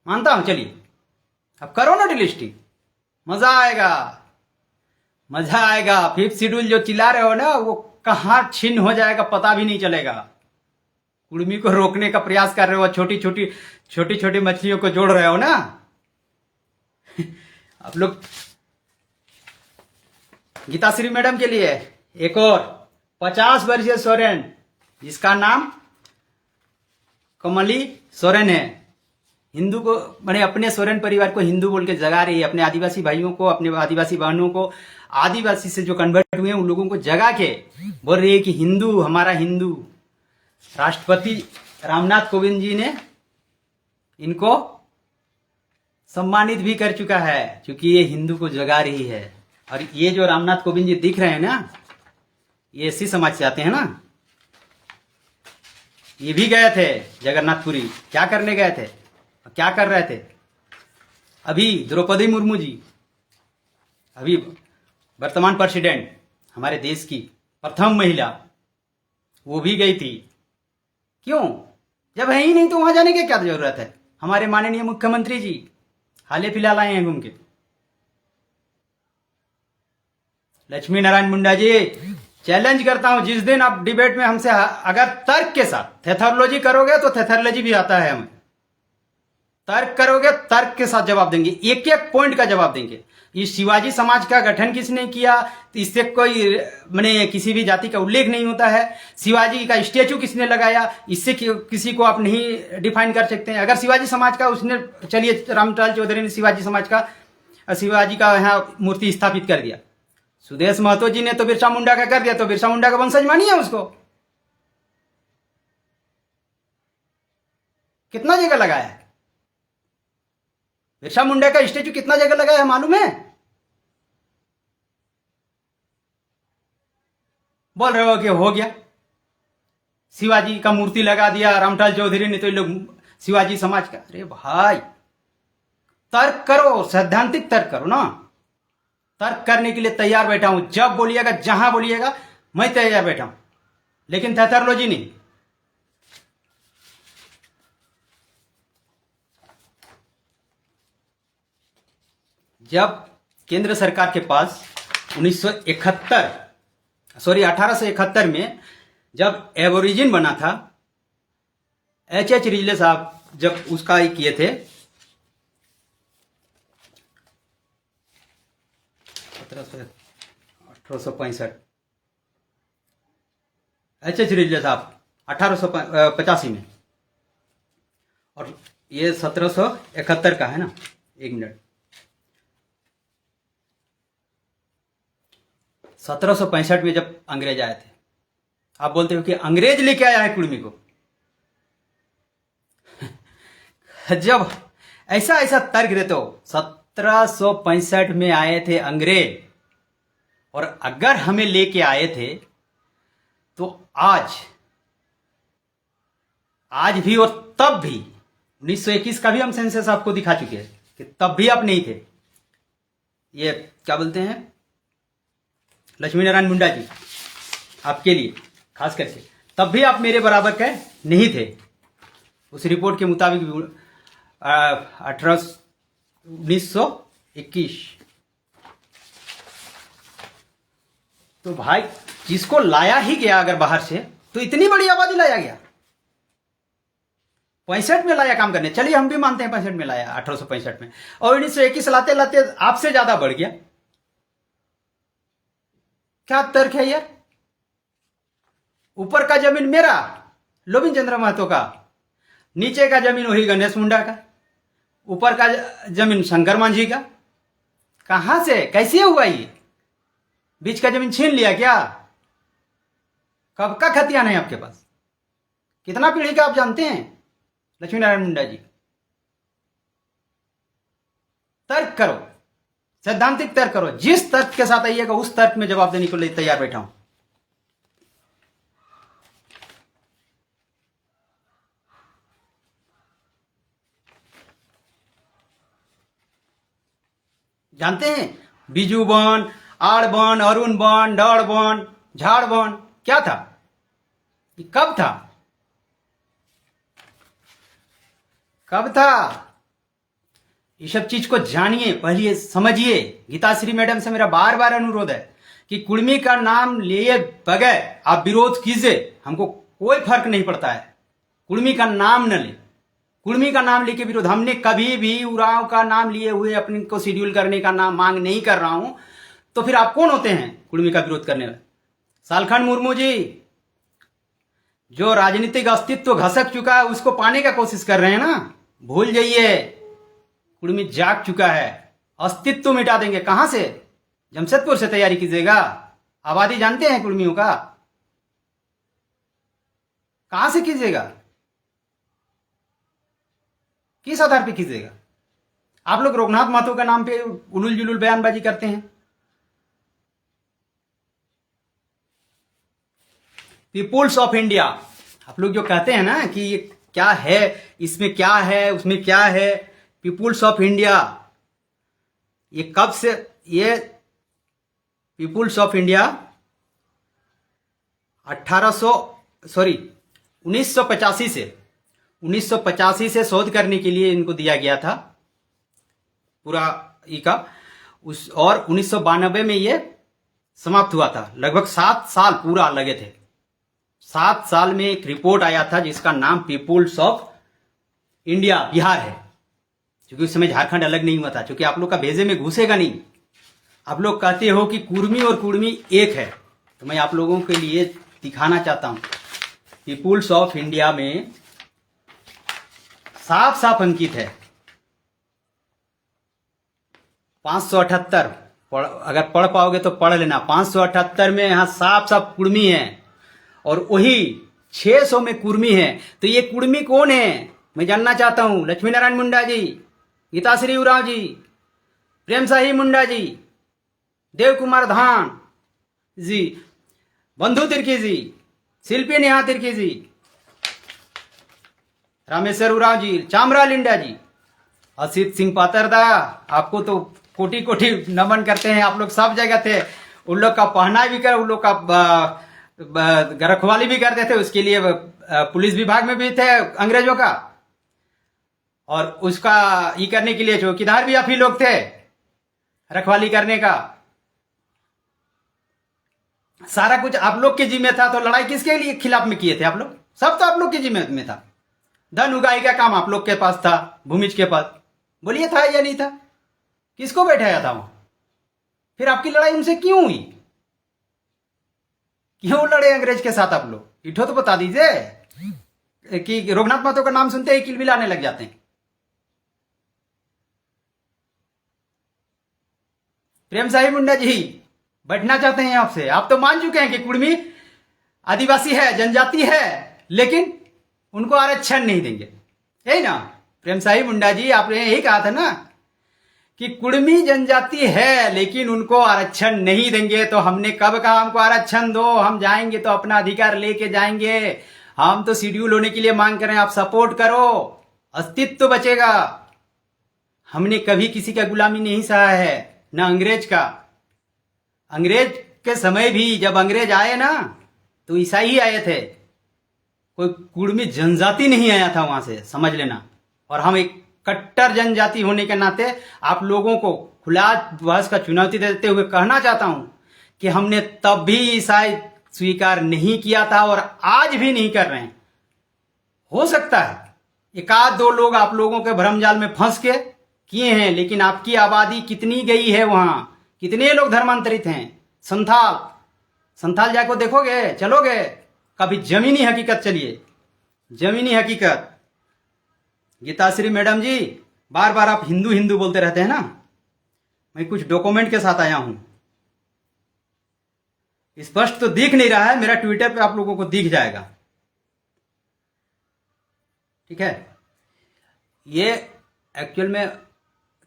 मानता हूं, चलिए अब करो ना डिलिस्टिंग, मजा आएगा, मजा आएगा। 5th शेड्यूल जो चिल्ला रहे हो ना, वो कहां छिन्न हो जाएगा पता भी नहीं चलेगा। कुड़मी को रोकने का प्रयास कर रहे हो, छोटी छोटी मछलियों को जोड़ रहे हो ना आप लोग। गीताश्री मैडम के लिए एक और 50 वर्षीय सोरेन, जिसका नाम कमली सोरेन है, हिंदू को मैंने अपने सोरेन परिवार को हिंदू बोल के जगा रही है, अपने आदिवासी भाइयों को, अपने आदिवासी बहनों को, आदिवासी से जो कन्वर्ट हुए हैं उन लोगों को जगा के बोल रही है कि हिंदू हमारा हिंदू। राष्ट्रपति रामनाथ कोविंद जी ने इनको सम्मानित भी कर चुका है, क्योंकि ये हिंदू को जगा रही है। और ये जो रामनाथ कोविंद जी दिख रहे हैं ना, ये इसी समाज से आते हैं ना। ये भी गए थे जगन्नाथपुरी, क्या करने गए थे, क्या कर रहे थे? अभी द्रौपदी मुर्मू जी, अभी वर्तमान प्रेसिडेंट हमारे देश की प्रथम महिला, वो भी गई थी। क्यों? जब है ही नहीं तो वहां जाने की क्या जरूरत है? हमारे माननीय मुख्यमंत्री जी हाल फिलहाल आए हैं घूम के। लक्ष्मी नारायण मुंडा जी, चैलेंज करता हूं, जिस दिन आप डिबेट में हमसे अगर तर्क के साथ थेथोलॉजी करोगे तो थेथोलॉजी भी आता है हमें, तर्क करोगे तर्क के साथ जवाब देंगे, एक एक पॉइंट का जवाब देंगे। ये शिवाजी समाज का गठन किसने किया? तो इससे कोई मैंने किसी भी जाति का उल्लेख नहीं होता है। शिवाजी का स्टेचू किसने लगाया? इससे किसी को आप नहीं डिफाइन कर सकते हैं। अगर शिवाजी समाज का उसने, चलिए रामलाल चौधरी ने शिवाजी का यहाँ मूर्ति स्थापित कर दिया, सुदेश महतो जी ने तो बिरसा मुंडा का कर दिया, तो बिरसा मुंडा का वंशज मानिए उसको। कितना जगह लगाया है बिरसा मुंडा का स्टेचू, कितना जगह लगाया है मालूम है? बोल रहे हो कि हो गया, शिवाजी का मूर्ति लगा दिया रामलाल चौधरी ने, तो ये लोग शिवाजी समाज का। अरे भाई, तर्क करो, सैद्धांतिक तर्क करो ना। तर्क करने के लिए तैयार बैठा हूं, जब बोलिएगा, जहां बोलिएगा, मैं तैयार बैठा हूं, लेकिन थेथोलॉजी नहीं। जब केंद्र सरकार के पास 1871 में जब एबोरिजिन बना था, H.H. रिजले साहब जब उसका ही किए थे 1865, H.H. रिजले साहब 1885 में, और ये 1771 का है ना। एक मिनट, 1765 में जब अंग्रेज आए थे, आप बोलते हो कि अंग्रेज लेके आया है कुर्मी को। जब ऐसा ऐसा तर्क देते हो, 1765 में आए थे अंग्रेज, और अगर हमें लेके आए थे तो आज भी और तब भी 1921 का भी हम सेंसस आपको दिखा चुके हैं कि तब भी आप नहीं थे। ये क्या बोलते हैं, लक्ष्मी नारायण मुंडा जी, आपके लिए खास करके, तब भी आप मेरे बराबर के नहीं थे। उस रिपोर्ट के मुताबिक 1921। तो भाई जिसको लाया ही गया अगर बाहर से, तो इतनी बड़ी आबादी लाया गया। 65 में लाया काम करने, चलिए हम भी मानते हैं 65 में लाया, 1865 में, और 1921 लाते लाते आपसे ज्यादा बढ़ गया। क्या तर्क है यार? ऊपर का जमीन मेरा लोबिन चंद्र महतो का, नीचे का जमीन वही गणेश मुंडा का, ऊपर का जमीन शंकर मांझी का। कहां से कैसे हुआ ये? बीच का जमीन छीन लिया क्या? कब का खतियान है आपके पास? कितना पीढ़ी का आप जानते हैं लक्ष्मी नारायण मुंडा जी? तर्क करो, सैद्धांतिक तर्क करो। जिस तर्क के साथ आइएगा उस तर्क में जवाब देने के लिए तैयार बैठा हूं। जानते हैं बीजू बन, आड़ बन, अरुण बन, डड़ बन, झाड़ बन क्या था? ये कब था? कब था? ये सब चीज को जानिए, पढ़िए, समझिए। गीताश्री मैडम से मेरा बार बार अनुरोध है कि कुर्मी का नाम लिए बगैर आप विरोध कीजिए, हमको कोई फर्क नहीं पड़ता है। कुर्मी का नाम न ले, कुर्मी का नाम लेके विरोध। हमने कभी भी उरांव का नाम लिए हुए अपने को शेड्यूल करने का नाम मांग नहीं कर रहा हूं। तो फिर आप कौन होते हैं कुर्मी का विरोध करने वाले? सालखन मुर्मू जी जो राजनीतिक अस्तित्व घसक चुका है उसको पाने का कोशिश कर रहे हैं ना, भूल जाइए। कुर्मी जाग चुका है, अस्तित्व मिटा देंगे। कहां से? जमशेदपुर से तैयारी कीजिएगा। आबादी जानते हैं कुर्मियों का? कहां से कीजिएगा? किस आधार पे कीजिएगा? आप लोग रघुनाथ महतो के नाम पे उलूल जुलूल बयानबाजी करते हैं। पीपुल्स ऑफ इंडिया, आप लोग जो कहते हैं ना कि ये क्या है, इसमें क्या है, उसमें क्या है, पीपुल्स ऑफ इंडिया, ये कब से? ये पीपुल्स ऑफ इंडिया 1985 से शोध करने के लिए इनको दिया गया था पूरा का उस, और 1992 में ये समाप्त हुआ था। लगभग 7 साल पूरा लगे थे। 7 साल में एक रिपोर्ट आया था जिसका नाम पीपुल्स ऑफ इंडिया बिहार है, क्योंकि उस समय झारखंड अलग नहीं हुआ था। क्योंकि आप लोग का भेजे में घुसेगा नहीं। आप लोग कहते हो कि कुर्मी और कुर्मी एक है, तो मैं आप लोगों के लिए दिखाना चाहता हूं। पीपुल्स ऑफ इंडिया में साफ साफ अंकित है 578। अगर पढ़ पाओगे तो पढ़ लेना। 578 में यहां साफ साफ कुर्मी है, और वही 600 में कुर्मी है। तो ये कुर्मी कौन है मैं जानना चाहता हूं। लक्ष्मी नारायण मुंडा जी, गीताश्री उरांव जी, प्रेम शाही मुंडा जी, देव कुमार धान जी, बंधु तिर्की जी, शिल्पी नेहा तिर्की जी, रामेश्वर उरांव जी, चामरा लिंडा जी, असित सिंह पातरदा, आपको तो कोटि कोटि नमन करते हैं। आप लोग सब जगह थे। उन लोग का पहना भी कर, उन लोग का रखवाली भी करते थे। उसके लिए पुलिस विभाग में भी थे अंग्रेजों का, और उसका ये करने के लिए चौकीदार भी आप ही लोग थे। रखवाली करने का। सारा कुछ आप लोग के जिम्मे था, तो लड़ाई किसके लिए खिलाफ में किए थे आप लोग? सब तो आप लोग के जिम्मे में था। धन उगाही का काम आप लोग के पास था, भूमिज के पास। बोलिए था या नहीं था? किसको बैठाया था वहां? फिर आपकी लड़ाई उनसे क्यों हुई? क्यों लड़े अंग्रेज के साथ आप लोग? इठो तो बता दीजिए कि रघुनाथ महतो का नाम सुनते ही किलबिलाने लग जाते हैं। प्रेम साहिब मुंडा जी बैठना चाहते हैं आपसे। आप तो मान चुके हैं कि कुर्मी आदिवासी है, जनजाति है, लेकिन उनको आरक्षण नहीं देंगे, यही ना प्रेम साहिब मुंडा जी? आपने यही कहा था ना कि कुर्मी जनजाति है लेकिन उनको आरक्षण नहीं देंगे। तो हमने कब कहा हमको आरक्षण दो, हम जाएंगे तो अपना अधिकार लेके जाएंगे। हम तो शेड्यूल होने के लिए मांग कर रहे हैं, आप सपोर्ट करो, अस्तित्व तो बचेगा। हमने कभी किसी का गुलामी नहीं सहा है, ना अंग्रेज का। अंग्रेज के समय भी जब अंग्रेज आए ना तो ईसाई ही आए थे, कोई कुर्मी जनजाति नहीं आया था वहां से, समझ लेना। और हम एक कट्टर जनजाति होने के नाते आप लोगों को खुला बहस का चुनौती देते हुए कहना चाहता हूं कि हमने तब भी ईसाई स्वीकार नहीं किया था और आज भी नहीं कर रहे हैं। हो सकता है एक आध दो लोग आप लोगों के भ्रमजाल में फंस के किए हैं, लेकिन आपकी आबादी कितनी गई है वहां? कितने लोग धर्मांतरित हैं? संथाल जाको देखोगे, चलोगे कभी? जमीनी हकीकत चलिए, जमीनी हकीकत। गीताश्री मैडम जी, बार बार आप हिंदू हिंदू बोलते रहते हैं ना, मैं कुछ डॉक्यूमेंट के साथ आया हूं। स्पष्ट तो दिख नहीं रहा है, मेरा ट्विटर पे आप लोगों को दिख जाएगा, ठीक है? ये एक्चुअल में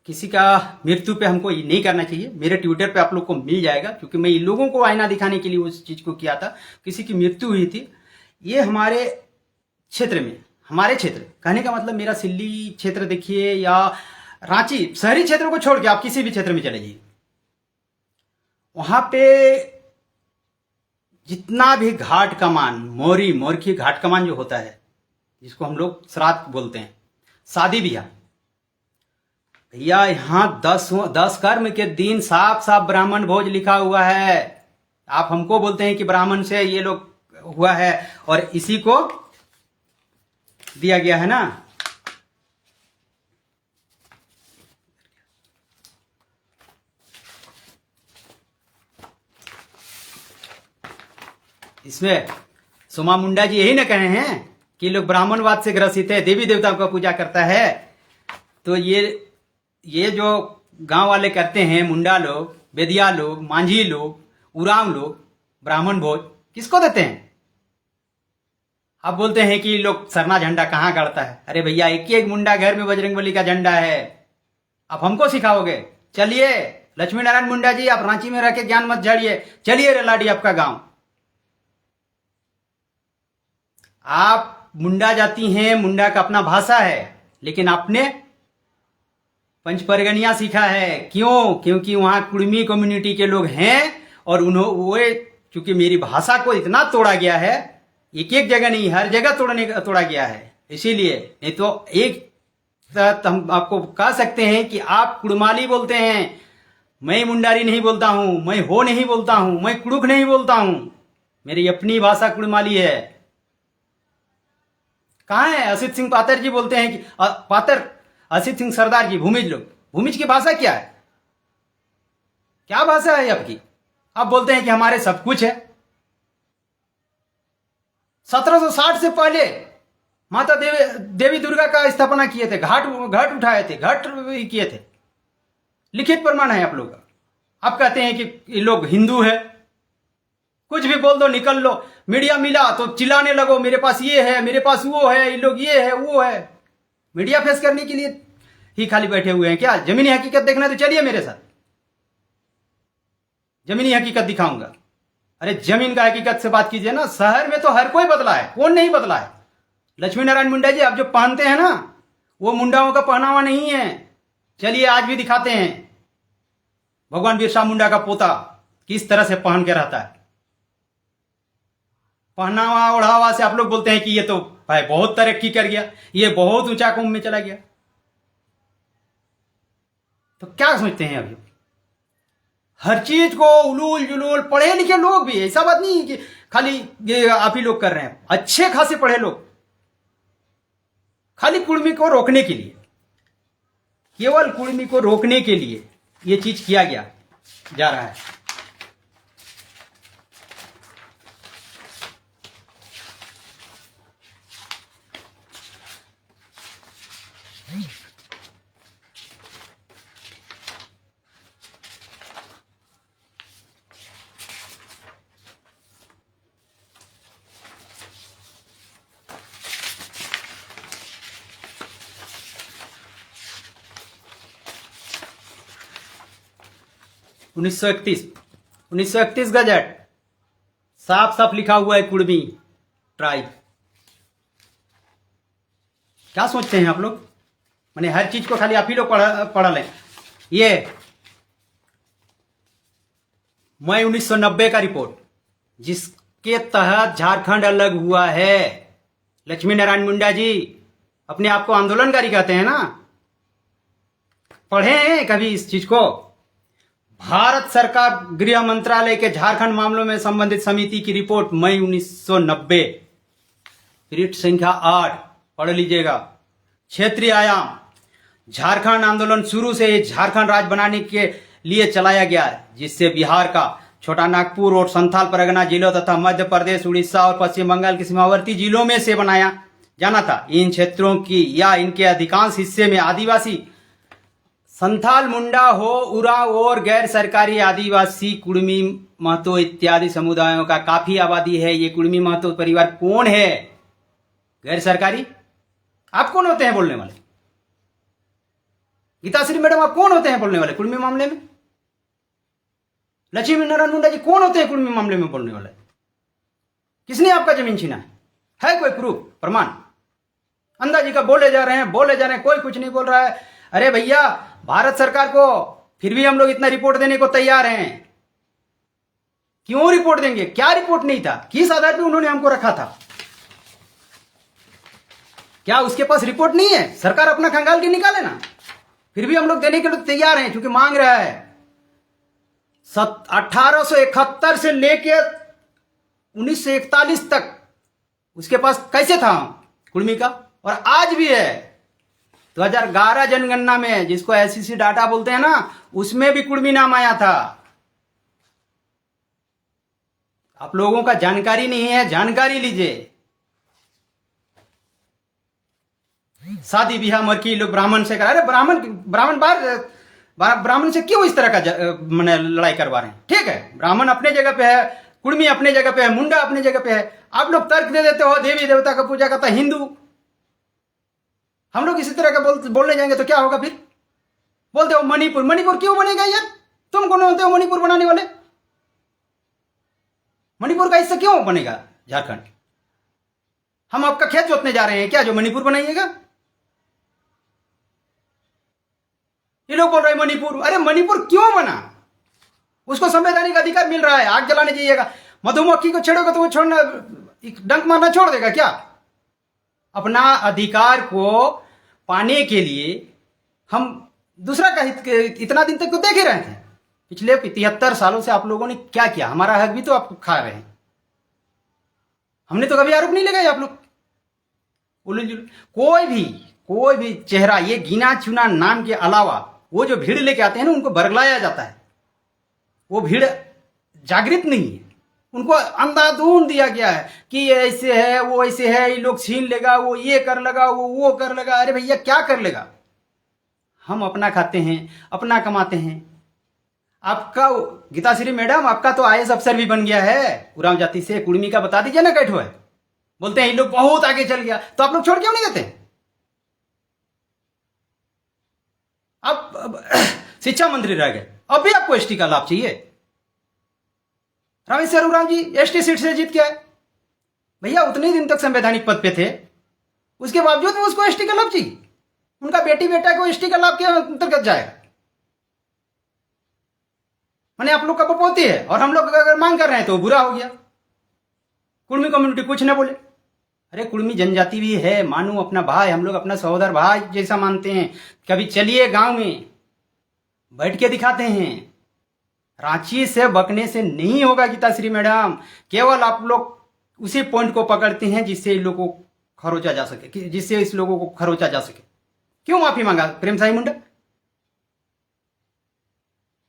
किसी का मृत्यु पे हमको ये नहीं करना चाहिए। मेरे ट्विटर पे आप लोग को मिल जाएगा, क्योंकि मैं इन लोगों को आईना दिखाने के लिए उस चीज को किया था। किसी की मृत्यु हुई थी, ये हमारे क्षेत्र में, हमारे क्षेत्र कहने का मतलब मेरा सिल्ली क्षेत्र देखिए या रांची, शहरी क्षेत्रों को छोड़ के आप किसी भी क्षेत्र में चले जाइए, वहां पे जितना भी घाट कमान, मोरखी घाट कमान जो होता है, जिसको हम लोग श्राद्ध बोलते हैं, शादी ब्याह, भैया यहां 10 कर्म के दिन साफ साफ ब्राह्मण भोज लिखा हुआ है। आप हमको बोलते हैं कि ब्राह्मण से ये लोग हुआ है और इसी को दिया गया है ना। इसमें सोमा मुंडा जी यही ना कहे हैं कि लोग ब्राह्मणवाद से ग्रसित है, देवी देवताओं का पूजा करता है। तो ये जो गांव वाले करते हैं, मुंडा लोग, बेदिया लोग, मांझी लोग, उराम लोग, ब्राह्मण भोज किसको देते हैं? आप बोलते हैं कि लोग सरना झंडा कहां गाड़ता है। अरे भैया, एक मुंडा घर में बजरंगबली का झंडा है, आप हमको सिखाओगे? चलिए लक्ष्मी नारायण मुंडा जी, आप रांची में रह के ज्ञान मत झाड़िए, चलिए रेलाडी आपका गांव। आप मुंडा जाति हैं, मुंडा का अपना भाषा है, लेकिन आपने पंचपरगनिया सीखा है। क्यों? क्योंकि वहां कुर्मी कम्युनिटी के लोग हैं और उन्होंने, चूंकि मेरी भाषा को इतना तोड़ा गया है, एक जगह नहीं हर जगह तोड़ा गया है, इसीलिए। नहीं तो एक हम आपको कह सकते हैं कि आप कुड़माली बोलते हैं, मैं मुंडारी नहीं बोलता हूं, मैं हो नहीं बोलता हूं, मैं कुड़ुक नहीं बोलता हूं, मेरी अपनी भाषा कुड़माली है। कहां है असित सिंह पातर जी? बोलते हैं कि पातर, असित सिंह सरदार जी, भूमिज लोग, भूमिज की भाषा क्या है? क्या भाषा है आपकी? आप बोलते हैं कि हमारे सब कुछ है। 1760 से पहले माता देवी दुर्गा का स्थापना किए थे, घाट उठाए थे, घाट किए थे, लिखित प्रमाण है आप लोग का। आप कहते हैं कि ये लोग हिंदू है, कुछ भी बोल दो, निकल लो, मीडिया मिला तो चिल्लाने लगो, मेरे पास ये है, मेरे पास वो है, ये लोग ये है वो है। मीडिया फेस करने के लिए ही खाली बैठे हुए हैं क्या? जमीनी हकीकत देखना तो चलिए मेरे साथ, जमीनी हकीकत दिखाऊंगा। अरे जमीन का हकीकत से बात कीजिए ना। शहर में तो हर कोई बदला है, कौन नहीं बदला है? लक्ष्मी नारायण मुंडा जी, आप जो पहनते हैं ना, वो मुंडाओं का पहनावा नहीं है। चलिए आज भी दिखाते हैं भगवान बिरसा मुंडा का पोता किस तरह से पहन के रहता है। पहनावा ओढ़ावा से आप लोग बोलते हैं कि ये तो भाई बहुत तरक्की कर गया, ये बहुत ऊंचा कुंभ में चला गया। तो क्या समझते हैं अभी? हर चीज को उलूल जुलूल, पढ़े लिखे लोग भी, ऐसा बात नहीं है कि खाली ये आप ही लोग कर रहे हैं, अच्छे खासे पढ़े लोग, खाली कुर्मी को रोकने के लिए, केवल कुर्मी को रोकने के लिए ये चीज किया गया जा रहा है। उन्नीस सौ इकतीस गजट, साफ साफ लिखा हुआ है कुर्मी ट्राइब। क्या सोचते हैं आप लोग? माने हर चीज को खाली आप ही लोग पढ़ लें। ये मई 1990 का रिपोर्ट, जिसके तहत झारखंड अलग हुआ है। लक्ष्मी नारायण मुंडा जी अपने आप को आंदोलनकारी कहते हैं ना, पढ़े हैं कभी इस चीज को? भारत सरकार गृह मंत्रालय के झारखंड मामलों में संबंधित समिति की रिपोर्ट मई 1990, पृष्ठ संख्या 8, पढ़ लीजिएगा। क्षेत्रीय आयाम, झारखंड आंदोलन शुरू से ही झारखंड राज्य बनाने के लिए चलाया गया, जिससे बिहार का छोटा नागपुर और संथाल परगना जिलों तथा मध्य प्रदेश, उड़ीसा और पश्चिम बंगाल के सीमावर्ती जिलों में से बनाया जाना था। इन क्षेत्रों की या इनके अधिकांश हिस्से में आदिवासी, संथाल, मुंडा हो, उरांव और गैर सरकारी आदिवासी, कुर्मी, महतो इत्यादि समुदायों का काफी आबादी है। ये कुर्मी महतो परिवार कौन है? गैर सरकारी? आप कौन होते हैं बोलने वाले? गीताश्री मैडम आप कौन होते हैं बोलने वाले कुर्मी मामले में? लक्ष्मी नारायण मुंडा जी कौन होते हैं कुर्मी मामले में बोलने वाले? किसने आपका जमीन छीना है कोई प्रूफ, प्रमाण? अंदाजी का बोले जा रहे हैं, कोई कुछ नहीं बोल रहा है। अरे भैया, भारत सरकार को फिर भी हम लोग इतना रिपोर्ट देने को तैयार हैं। क्यों रिपोर्ट देंगे? क्या रिपोर्ट नहीं था? किस आधार पे उन्होंने हमको रखा था? क्या उसके पास रिपोर्ट नहीं है? सरकार अपना खंगाल के निकाले ना। फिर भी हम लोग देने के लिए तैयार हैं, क्योंकि मांग रहा है। 1871 से लेके 1941 तक उसके पास कैसे था कुर्मी का, और आज भी है। 2011 जनगणना में, जिसको एससीसी डाटा बोलते हैं ना, उसमें भी कुर्मी नाम आया था। आप लोगों का जानकारी नहीं है, जानकारी लीजिए। शादी ब्याह मरकी लोग ब्राह्मण से करा रहे। ब्राह्मण ब्राह्मण से क्यों इस तरह का मैंने लड़ाई करवा रहे हैं? ठीक है, ब्राह्मण अपने जगह पे है, कुर्मी अपने जगह पे है, मुंडा अपने जगह पे है। आप लोग तर्क दे देते हो देवी देवता का पूजा करता हिंदू। हम लोग इसी तरह का बोलने जाएंगे तो क्या होगा? फिर बोलते हो मणिपुर क्यों बनेगा यार? तुम कौन होते हो मणिपुर बनाने वाले? मणिपुर का हिस्सा क्यों बनेगा झारखंड? हम आपका खेत जोतने जा रहे हैं क्या जो मणिपुर बनाइएगा? ये लोग बोल रहे हैं मणिपुर। अरे मणिपुर क्यों बना? उसको संवैधानिक अधिकार मिल रहा है। आग जलाने जाइएगा, मधुमक्खी को छेड़ोगे तो वो छोड़ना, डंक मारना छोड़ देगा क्या? अपना अधिकार को पाने के लिए हम दूसरा का हित इतना दिन तक तो देख ही रहे थे। पिछले 73 सालों से आप लोगों ने क्या किया? हमारा हक भी तो आप खा रहे हैं। हमने तो कभी आरोप नहीं लगाया। आप लोग कोई भी चेहरा, ये गिना चुना नाम के अलावा वो जो भीड़ लेके आते हैं ना, उनको बरगलाया जाता है। वो भीड़ जागृत नहीं है, उनको अंधाधुंध दिया गया है कि ये ऐसे है, वो ऐसे है, ये लोग छीन लेगा, वो ये कर लगा, वो कर लगा। अरे भैया, क्या कर लेगा? हम अपना खाते हैं, अपना कमाते हैं। आपका गीताश्री मैडम, आपका तो आईएएस अफसर भी बन गया है उरांव जाति से। कुर्मी का बता दीजिए ना कैठो है। बोलते हैं ये लोग बहुत आगे चल गया, तो आप लोग छोड़ क्यों नहीं देते? अब शिक्षा मंत्री रह गए, अब भी आपको एसटी का लाभ चाहिए? Rameshwar Oraon G ST seat से जीत के आए भैया, उतने दिन तक संवैधानिक पद पे थे, उसके बावजूद भी उसको एसटी का लाभ चाहिए। उनका बेटी बेटा को एसटी का लाभ के अंतर्गत जाएगा। माने आप लोग का बपोती है और हम लोग अगर मांग कर रहे हैं तो बुरा हो गया। कुर्मी कम्युनिटी कुछ ना बोले। अरे कुर्मी जनजाति भी है, मानो अपना भाई, हम लोग अपना सहोदर भाई जैसा मानते हैं। कभी चलिए गांव में बैठ के दिखाते हैं, रांची से बकने से नहीं होगा गीताश्री मैडम। केवल आप लोग उसी पॉइंट को पकड़ते हैं जिससे इन लोगों को खरोचा जा सके, जिससे इस लोगों को खरोचा जा सके। क्यों माफी मांगा प्रेम साई मुंडा?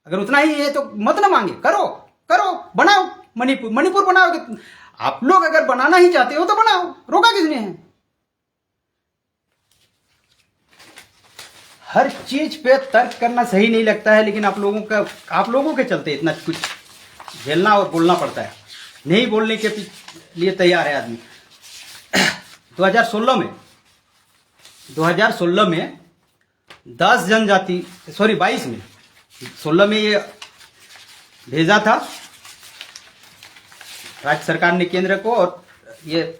अगर उतना ही है तो मत ना मांगे, करो करो, बनाओ मणिपुर, मणिपुर बनाओगे आप लोग। अगर बनाना ही चाहते हो तो बनाओ, रोका किसने है? हर चीज पे तर्क करना सही नहीं लगता है, लेकिन आप लोगों के चलते इतना कुछ झेलना और बोलना पड़ता है। नहीं बोलने के लिए तैयार है आदमी। 2016 में 10 जनजाति, सॉरी 22 में, 16 में ये भेजा था राज्य सरकार ने केंद्र को, और ये